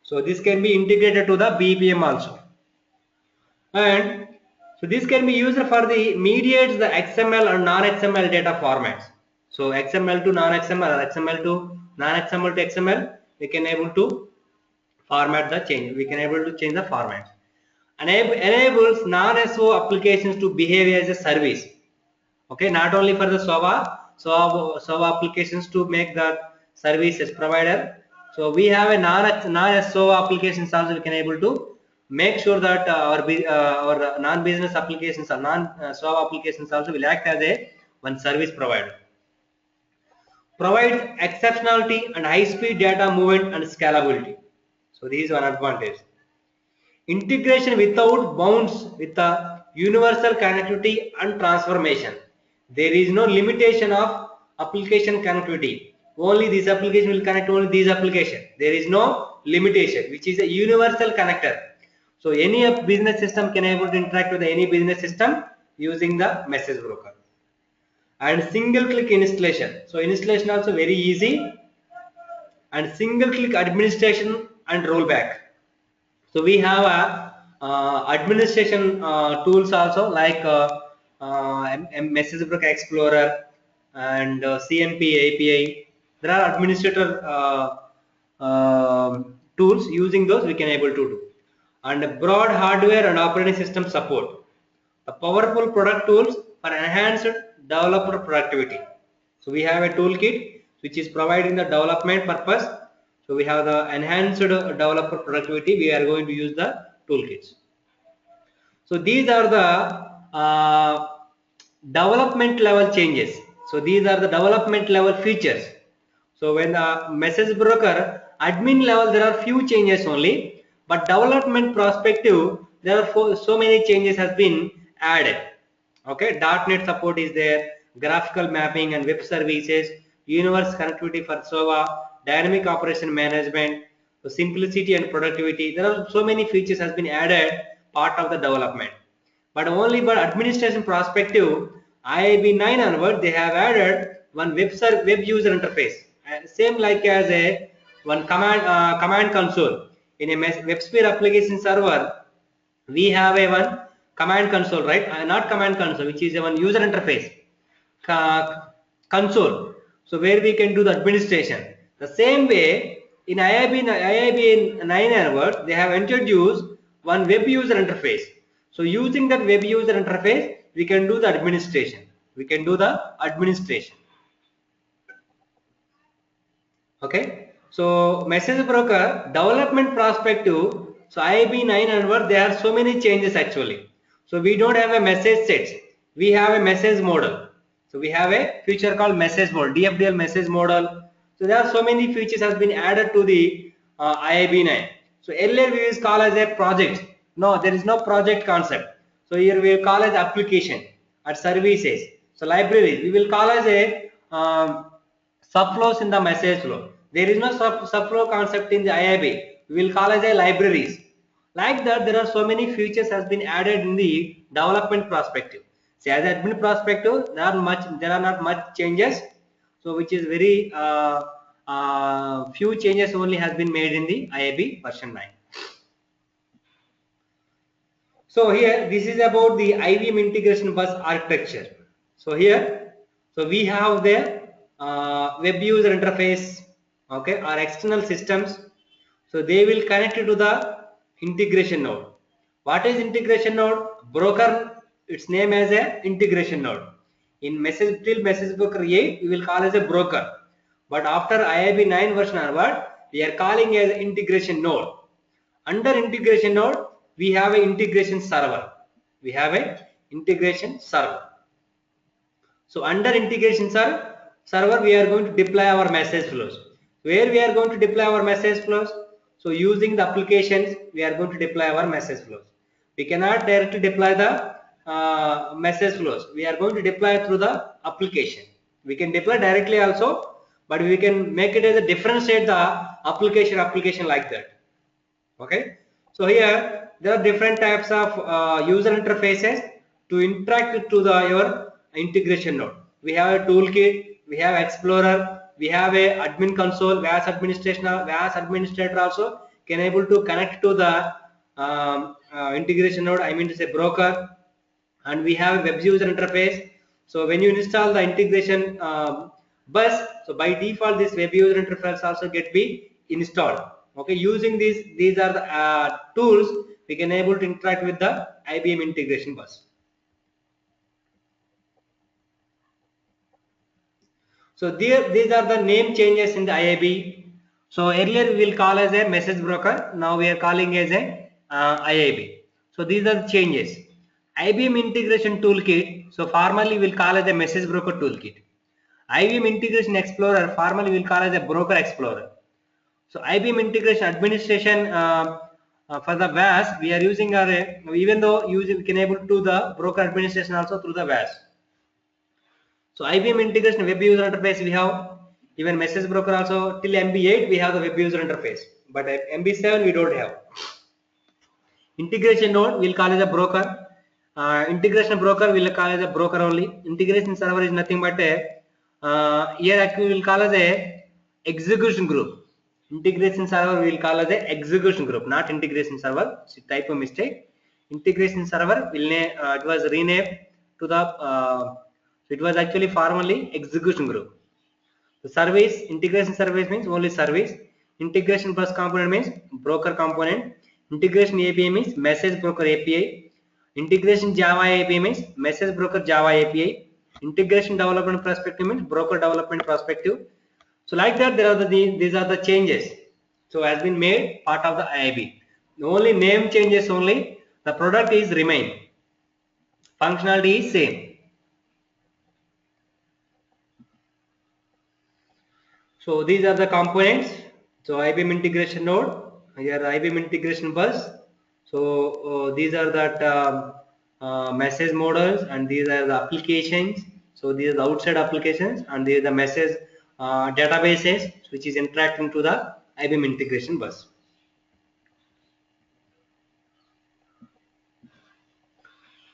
So this can be integrated to the BPM also. And so this can be used for the mediates the XML and non-XML data formats. So XML to non-XML or XML to non-XML to XML, we can able to format the change. We can able to change the format. Enables non-SO applications to behave as a service. Okay, not only for the SOA applications to make the services provider. So we have a non-SOA applications also we can able to make sure that our non-business applications or non-SOA applications also will act as a one service provider. Provides exceptionality and high-speed data movement and scalability. So these are advantages. Integration without bounds with the universal connectivity and transformation. There is no limitation of application connectivity. Only this application will connect only this application. There is no limitation, which is a universal connector. So any business system can able to interact with any business system using the message broker. And single click installation. So installation also very easy, and single click administration and rollback. So we have a administration tools also like Message Broker Explorer and CMP API. There are administrator tools. Using those we can able to do. And broad hardware and operating system support. The powerful product tools for enhanced developer productivity. So we have a toolkit which is providing the development purpose. So we have the enhanced developer productivity. We are going to use the toolkits. So these are the development level changes. So these are the development level features. So when the message broker admin level, there are few changes only, but development perspective, there are so many changes has been added. Okay, .NET support is there, graphical mapping and web services, universal connectivity for SOA, dynamic operation management, so simplicity and productivity. There are so many features has been added part of the development. But only for administration perspective, IAB 9 onward, they have added one web user interface, same like as a one command console. In a WebSphere application server, we have a one command console, right? Not command console, which is a one user interface console. So where we can do the administration. The same way in IAB 9 onward, they have introduced one web user interface. So using that web user interface, we can do the administration. We can do the administration. Okay. So message broker development perspective. So IAB 9 onward, there are so many changes actually. So we don't have a message set. We have a message model. So we have a feature called message model, DFDL message model. So there are so many features has been added to the IAB 9. So earlier we used call as a project. No, there is no project concept. So here we will call as application or services. So libraries we will call as a subflows in the message flow. There is no subflow concept in the IAB. We will call as a libraries. Like that, there are so many features has been added in the development perspective. See, as admin perspective, there are not much changes. So which is very few changes only has been made in the IAB version 9. So here, this is about the IBM integration bus architecture. So here, so we have the web user interface, okay, or external systems. So they will connect to the integration node. What is integration node? Broker, its name as a integration node. In message broker 8, we will call as a broker. But after IAB 9 version onward, we are calling as integration node. Under integration node, we have an integration server. We have a integration server. So under integration server, we are going to deploy our message flows. Where we are going to deploy our message flows? So using the applications, we are going to deploy our message flows. We cannot directly deploy the message flows. We are going to deploy through the application. We can deploy directly also, but we can make it as a differentiate the application like that. Okay. So here there are different types of user interfaces to interact to your integration node. We have a toolkit, we have Explorer, we have a admin console, VAS administrator also can able to connect to the integration node. I mean to say broker, and we have a web user interface. So when you install the integration bus, so by default this web user interface also get be installed Okay, using these are the tools we can able to interact with the IBM integration bus. So these are the name changes in the IAB. So earlier we will call as a message broker. Now we are calling as a IAB. So these are the changes. IBM Integration Toolkit. So formerly we will call as a message broker toolkit. IBM Integration Explorer. Formerly we will call as a broker explorer. So IBM Integration Administration for the VAS we are using even though we can able to do the broker administration also through the VAS. So IBM integration web user interface we have, even message broker also till MB8 we have the web user interface, but at MB7 we don't have. Integration node we'll call as a broker. Integration broker we'll call as a broker only. Integration server is nothing but a here actually we'll call as a execution group. Integration server we will call as a execution group, not integration server. It's a typo mistake. Integration server will it was renamed to the it was actually formerly execution group. The service integration service means only service. Integration bus component means broker component. Integration API means message broker API. Integration Java API means message broker Java API. Integration development perspective means broker development perspective. So like that there are these are the changes. So has been made part of the IIB. The only name changes only. The product is remain. Functionality is same. So these are the components. So IBM integration node, here IBM integration bus. So these are that message models, and these are the applications. So these are the outside applications, and these are the message databases which is interacting to the IBM integration bus.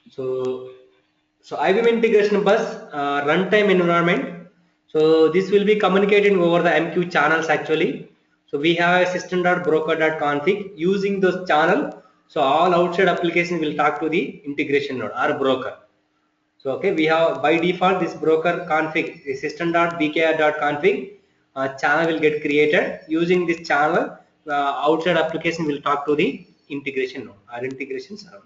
So IBM integration bus runtime environment. So this will be communicating over the MQ channels actually. So we have a system.broker.config using those channel. So all outside applications will talk to the integration node or broker. So okay, we have by default this broker config, the system.bkr.config channel will get created. Using this channel, outside application will talk to the integration node or integration server.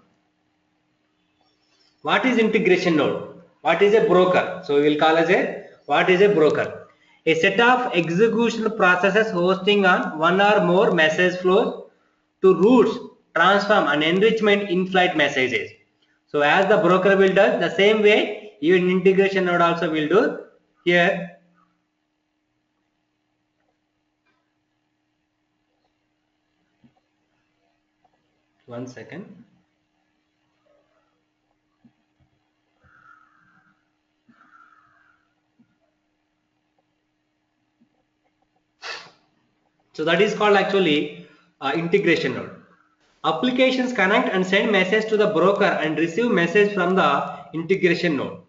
What is integration node? What is a broker? So we will call as a what is a broker? A set of execution processes hosting on one or more message flows to routes, transform and enrichment in-flight messages. So as the broker will do the same way, even integration node also will do here. One second. So that is called actually integration node. Applications connect and send message to the broker and receive message from the integration node.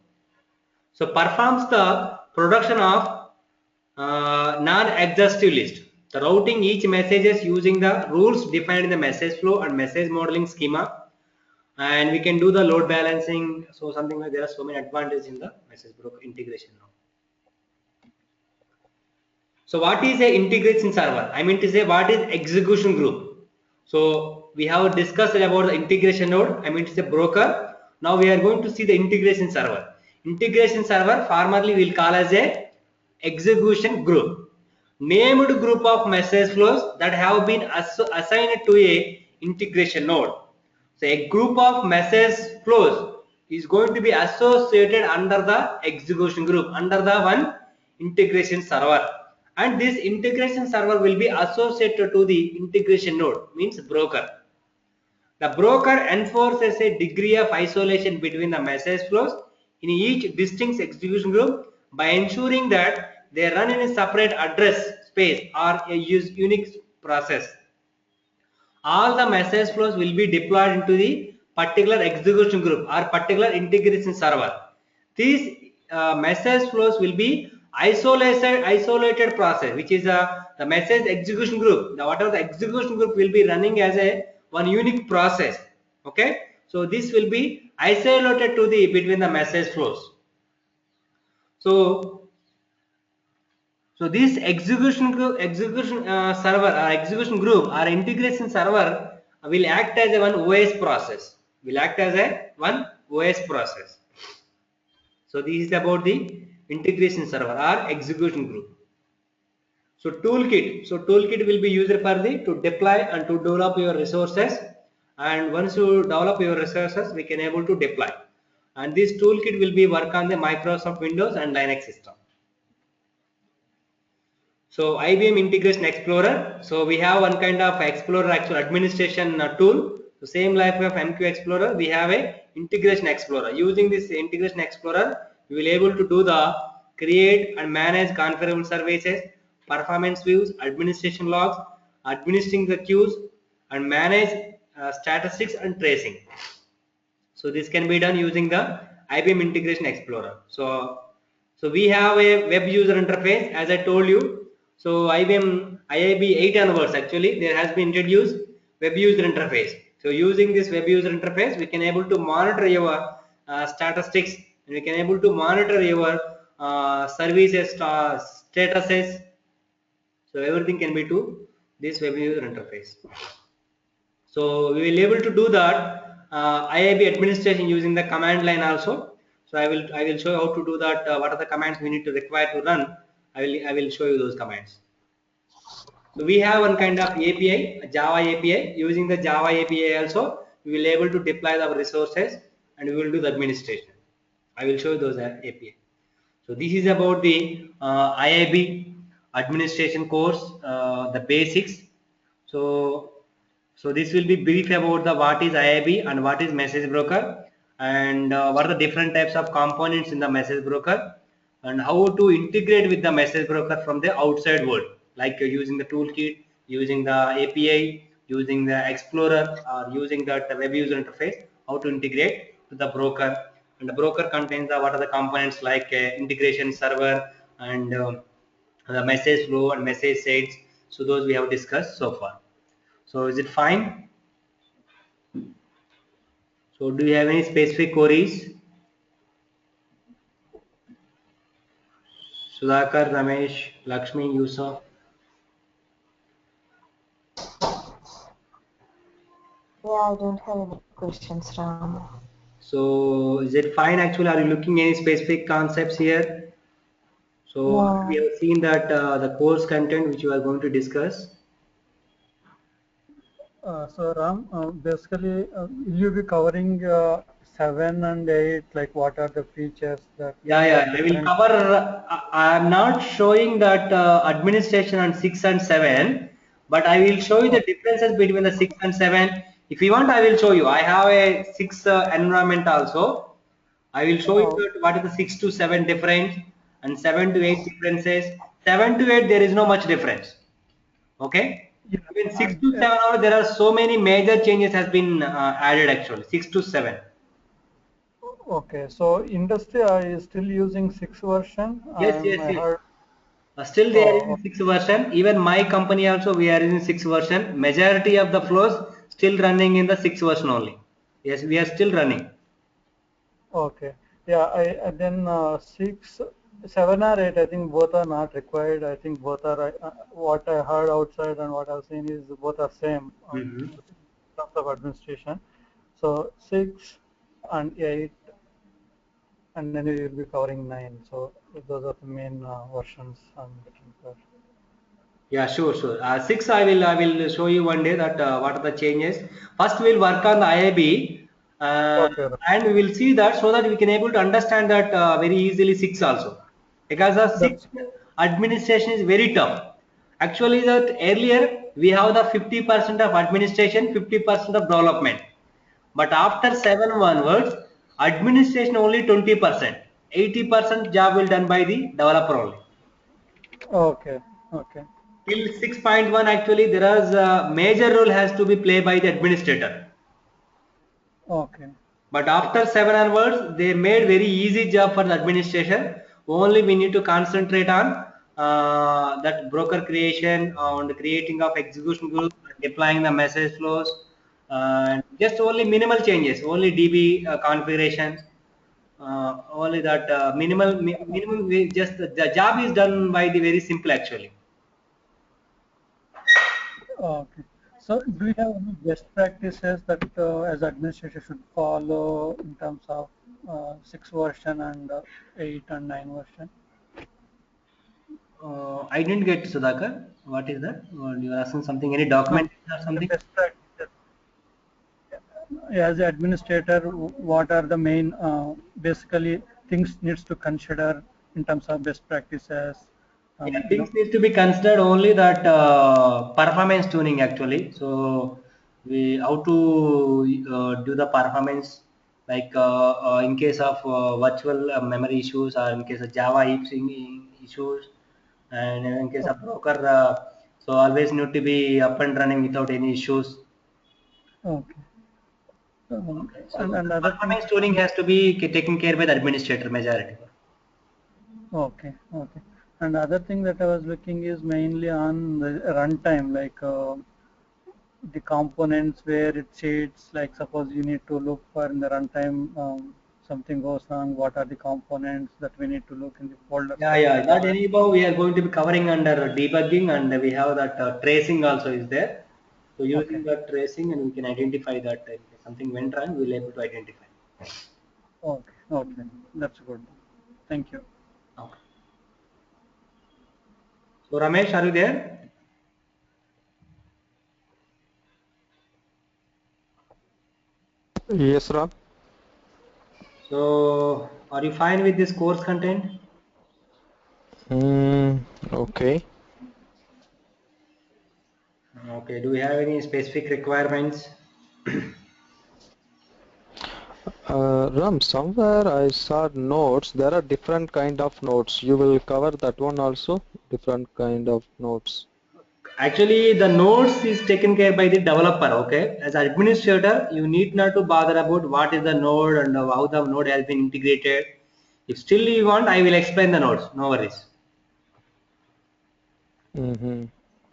So performs the production of non-exhaustive list. The routing each messages using the rules defined in the message flow and message modeling schema. And we can do the load balancing. So something like there are so many advantages in the message broker integration now. So what is a integration server? I mean to say what is execution group? So we have discussed about the integration node. I mean to say broker. Now we are going to see the integration server. Integration server formerly we will call as a execution group. Named group of message flows that have been assigned to a integration node. So a group of message flows is going to be associated under the execution group, under the one integration server, and this integration server will be associated to the integration node, means broker. The broker enforces a degree of isolation between the message flows in each distinct execution group by ensuring that they run in a separate address space or a unique process. All the message flows will be deployed into the particular execution group or particular integration server. These message flows will be isolated process, which is the message execution group. Now whatever the execution group will be running as a one unique process. Okay, so this will be isolated to the between the message flows. So So this server or execution group or integration server will act as a one OS process. Will act as a one OS process. So this is about the integration server or execution group. So toolkit will be used for the to deploy and to develop your resources. And once you develop your resources, we can able to deploy. And this toolkit will be work on the Microsoft Windows and Linux system. So IBM Integration Explorer. So we have one kind of Explorer actual administration tool. So same like of MQ Explorer, we have a Integration Explorer. Using this Integration Explorer, we will able to do the create and manage configurable services, performance views, administration logs, administering the queues, and manage statistics and tracing. So this can be done using the IBM Integration Explorer. So we have a web user interface as I told you. So IAB 8 onwards actually there has been introduced web user interface. So using this web user interface we can able to monitor your statistics and we can able to monitor your services statuses. So everything can be to this web user interface. So we will able to do that IAB administration using the command line also. So I will show you how to do that. What are the commands we need to require to run? I will show you those commands. So we have one kind of API, a Java API. Using the Java API also, we will able to deploy our resources and we will do the administration. I will show you those API. So this is about the IAB administration course, the basics. So this will be brief about the what is IAB and what is message broker and what are the different types of components in the message broker and how to integrate with the message broker from the outside world, like using the toolkit, using the API, using the Explorer, or using that web user interface, how to integrate to the broker. And the broker contains the what are the components like integration server and the message flow and message sets. So those we have discussed so far. So is it fine? So do you have any specific queries? Sudhakar, Ramesh, Lakshmi, Yusuf. Yeah, I don't have any questions, Ram. So is it fine actually? Are you looking any specific concepts here? So we No. have seen that the course content which you are going to discuss. So Ram, basically, will you be covering 7 and 8? Like, what are the features that Yeah, the yeah. I will different? cover. I am not showing that administration on 6 and 7, but I will show you the Oh, differences between the 6 and 7. If you want, I will show you. I have a 6 environment also. I will show you oh, that what is the 6 to 7 difference and 7 to 8 differences. 7 to 8 there is no much difference. Okay. yeah. Even 6 And to 7 there are so many major changes has been added actually. 6 to 7. okay, so industry is still using 6 version. Yes, yes, I yes. heard. Still they are Oh, using 6 version. Even my company also we are using 6 version. Majority of the flows still running in the 6 version only. Yes, we are still running. okay. Yeah, I and then 6, 7 or 8. I think both are not required. I think both are. What I heard outside and what I've seen is both are same Hmm. in terms of administration. So 6 and 8, and then we will be covering 9. So those are the main versions I'm looking for. Yeah, sure, sure. 6 I will show you one day that what are the changes. First we'll work on the IAB Okay, right. and we will see that so that we can able to understand that very easily 6 also. Because the 6 That's administration is very tough. Actually that earlier we have the 50% of administration, 50% of development. But after 7 onwards, administration only 20%. 80% job will done by the developer only. okay. Okay. Till 6.1 actually there is a major role has to be played by the administrator. Okay. But after 7 onwards, they made very easy job for the administration. Only we need to concentrate on that broker creation, on the creating of execution group, deploying the message flows, and just only minimal changes, only DB configurations. Only that minimum just the job is done by the very simple actually. Okay. So do you have any best practices that as administrator should follow in terms of 6 version and 8 and 9 version? I didn't get Sudhakar. What is that? You are asking something? Any No, document or the something? best practices. As an administrator, what are the main basically things needs to consider in terms of best practices? Yeah, You things know, needs to be considered only that performance tuning actually. So we how to do the performance like in case of virtual memory issues or in case of Java heaps issues and in case of broker. So always need to be up and running without any issues. okay. Okay. So And the other things. performance tuning has to be taken care by the administrator majority. Okay, okay. And other thing that I was looking is mainly on the runtime, like the components where it cheats, like suppose you need to look for in the runtime, something goes wrong, what are the components that we need to look in the folders Yeah, like yeah. that. That anyhow we are going to be covering under debugging, and we have that tracing also is there. So Okay, using that tracing, and we can identify that if something went wrong, we'll able to identify. okay, okay. That's good. Thank you. Okay. So Ramesh, are you there? Yes, Ram. So are you fine with this course content? Okay. Okay. Do we have any specific requirements? Ram, somewhere I saw notes. There are different kind of notes. You will cover that one also? Different kind of notes. Actually, the nodes is taken care by the developer. Okay, as administrator, you need not to bother about what is the node and how the node has been integrated. If still you want, I will explain the nodes. No worries. Mm-hmm.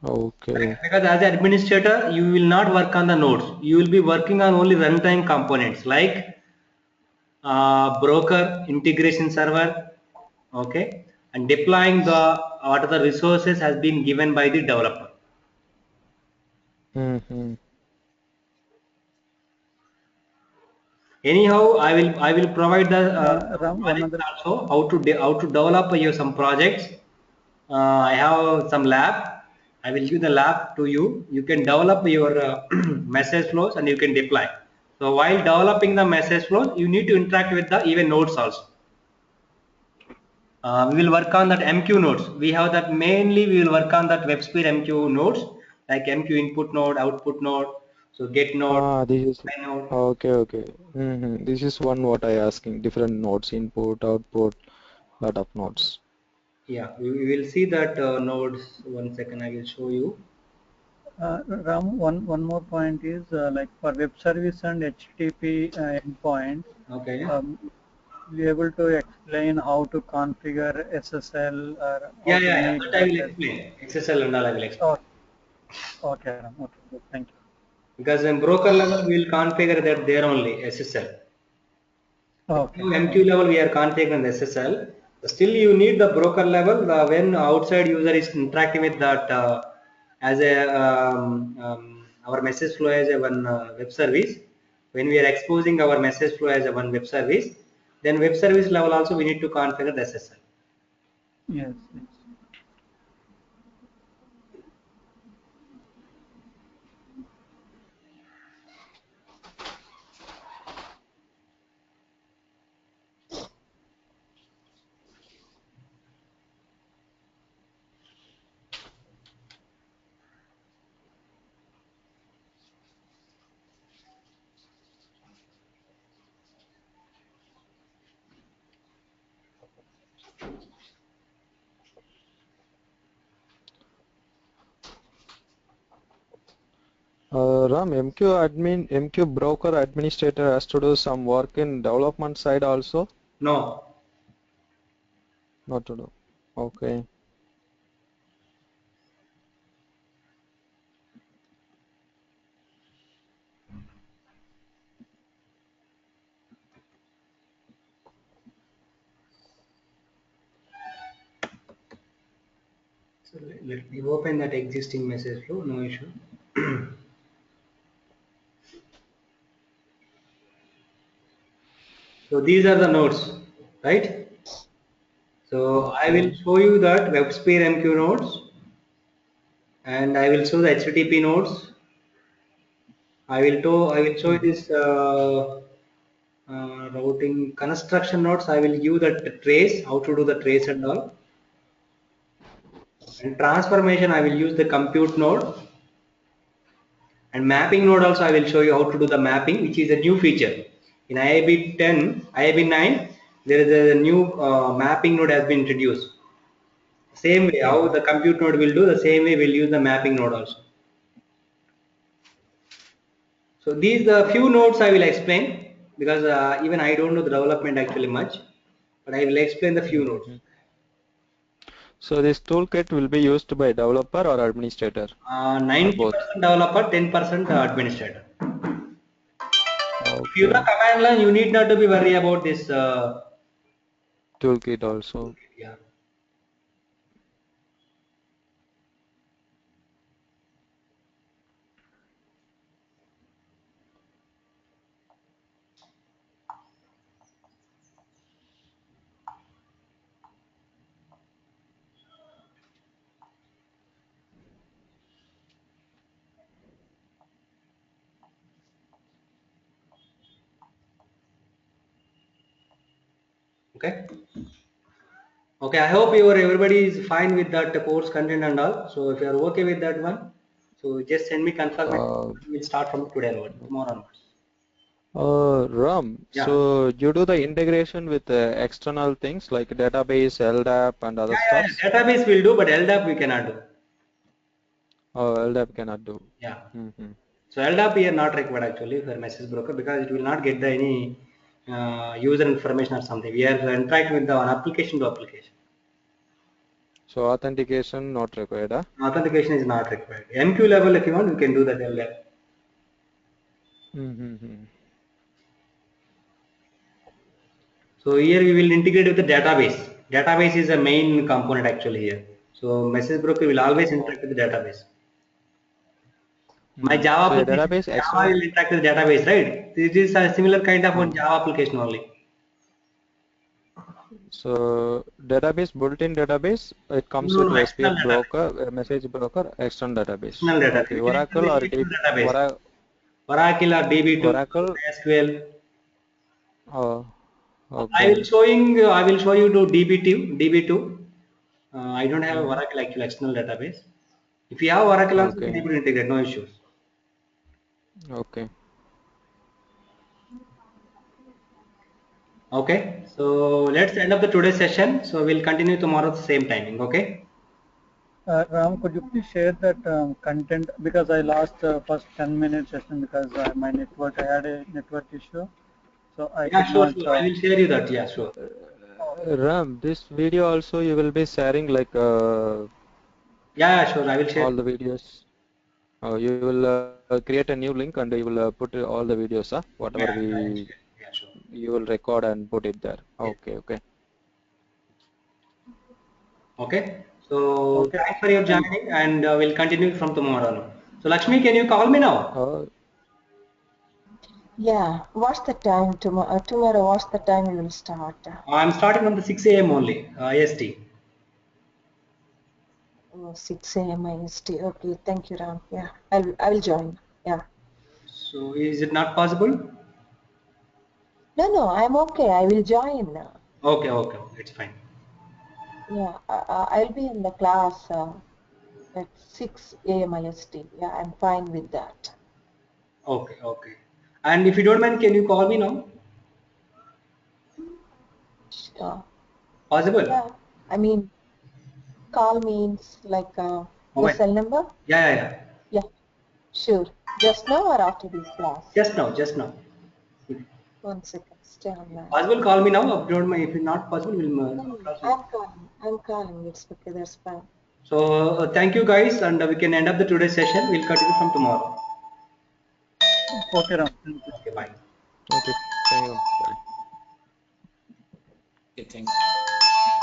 Okay. Because as an administrator, you will not work on the nodes. You will be working on only runtime components like broker, integration server, okay, and deploying the what are the resources has been given by the developer. Mm-hmm. Anyhow, I will provide the Ram, one knowledge other. also how to develop your some projects. I have some lab. I will give the lab to you. You can develop your message flows and you can deploy. So while developing the message flows, you need to interact with the even nodes also. We will work on that MQ nodes. We have that mainly we will work on that WebSphere MQ nodes like MQ input node, output node, so get node, This is apply node. okay, okay. This is one what I asking. Different nodes, input, output, lot of nodes. Yeah, we will see that nodes. 1 second, I will show you. Ram, one more point is like for web service and HTTP endpoints, Okay. um, be able to explain how to configure SSL or Yeah, how to yeah, yeah. make That I that will as. explain. XSL and all I will explain. Oh, okay, Ram. Okay, good. Thank you. Because in broker level, we will configure that there only SSL. Okay, MQ okay. level, we are configuring the SSL. Still, you need the broker level when outside user is interacting with that as a our message flow as a one web service. When we are exposing our message flow as a one web service, then web service level also we need to configure the SSL. Yes, yes. Ram, MQ broker administrator has to do some work in development side also? No. Not to do. Okay. So let me open that existing message flow, no issue. So these are the nodes, right? So I will Okay. show you that WebSphere MQ nodes, and I will show the HTTP nodes. I will show you Mhm. this routing construction nodes. I will give that trace, how to do the trace and all. And transformation, I will use the compute node. And mapping node also I will show you how to do the mapping, which is a new feature. In IAB 10, IAB 9, there is a new mapping node has been introduced. Same way, how Mhm. the compute node will do, the same way we'll use the mapping node also. So these the few nodes I will explain because even I don't know the development actually much, but I will explain the few nodes. Mhm. So this toolkit will be used by developer or administrator or both. 90% developer, 10% administrator. If you know Okay. command line, you need not to be worried about this. Toolkit also. Yeah. Okay. Okay, I hope everybody is fine with that course content and all. So if you are okay with that one, so just send me confirmation. Uh, We'll start from today onward, tomorrow onwards. Ram, Yeah. so you do the integration with external things like database, LDAP, and other stuffs? Yeah. Database will do, but LDAP we cannot do. LDAP cannot do. Yeah. Hmm. So LDAP here not required actually for message broker because it will not get the any user information or something. We are interact with the one application to application. So authentication not required, huh? Authentication is not required. MQ level if you want, you can do that LDAP. Mm-hmm. So here we will integrate with the database. Database is a main component actually here. So message broker will always Oh. interact with the database. My Mm. Java So a application, database Java external. will interact with the database, right? It is a similar kind of one Uh, Java application only. so database, built-in database, it comes No, with no, WebSphere external database. broker, message broker, external database. External database. Okay, You can use Oracle the or external database. Ora Oracle or DB2, Oracle. SQL. Oh, I will okay, showing. I will show you to DB2. DB2. I don't have mm, Oracle actual external database. If you have Oracle, also you can okay, able to integrate. No issues. okay. Okay. So let's end up the today's session. So we'll continue tomorrow at the same timing. Okay. Ram, could you please share that content because I lost first 10 minutes session because my network, I had a network issue, so I Yeah, could sure, not. sure. I will share you that. Yeah, sure. Ram, this video also you will be sharing like Yeah, sure. I will share. all the videos. You will create a new link and you will put all the videos, whatever Yeah, I will we share. Yeah, sure. you will record and put it there. Yeah. Okay, okay. Okay. So Okay, thanks for your thank. joining, and we'll continue from tomorrow on. So Lakshmi, can you call me now? Uh, Yeah, what's the time tomorrow? Tomorrow, what's the time you will start? I'm starting from the 6 a.m. only, IST. Oh, 6 a.m. IST. Okay, thank you, Ram. Yeah, I will join. Yeah. So is it not possible? No, no, I'm okay. I will join. Okay, okay, okay, it's fine. Yeah, I'll be in the class at 6 a.m. IST. Yeah, I'm fine with that. Okay, okay. And if you don't mind, can you call me now? Sure. Possible? Yeah, I mean, call means like the Moment. cell number? Yeah, yeah, yeah. Yeah, sure. Just now or after this class? Just now, just now. If 1 second, stay online. possible, call me now. If you don't mind, if it's not possible, we'll No, no, cross it. I'm calling. I'm calling. It's okay. That's fine. So thank you guys, and we can end up the today's session. We'll continue from tomorrow. Okay, Ram. Thank you. Okay, bye. okay. Thank you. Bye. Okay, thanks.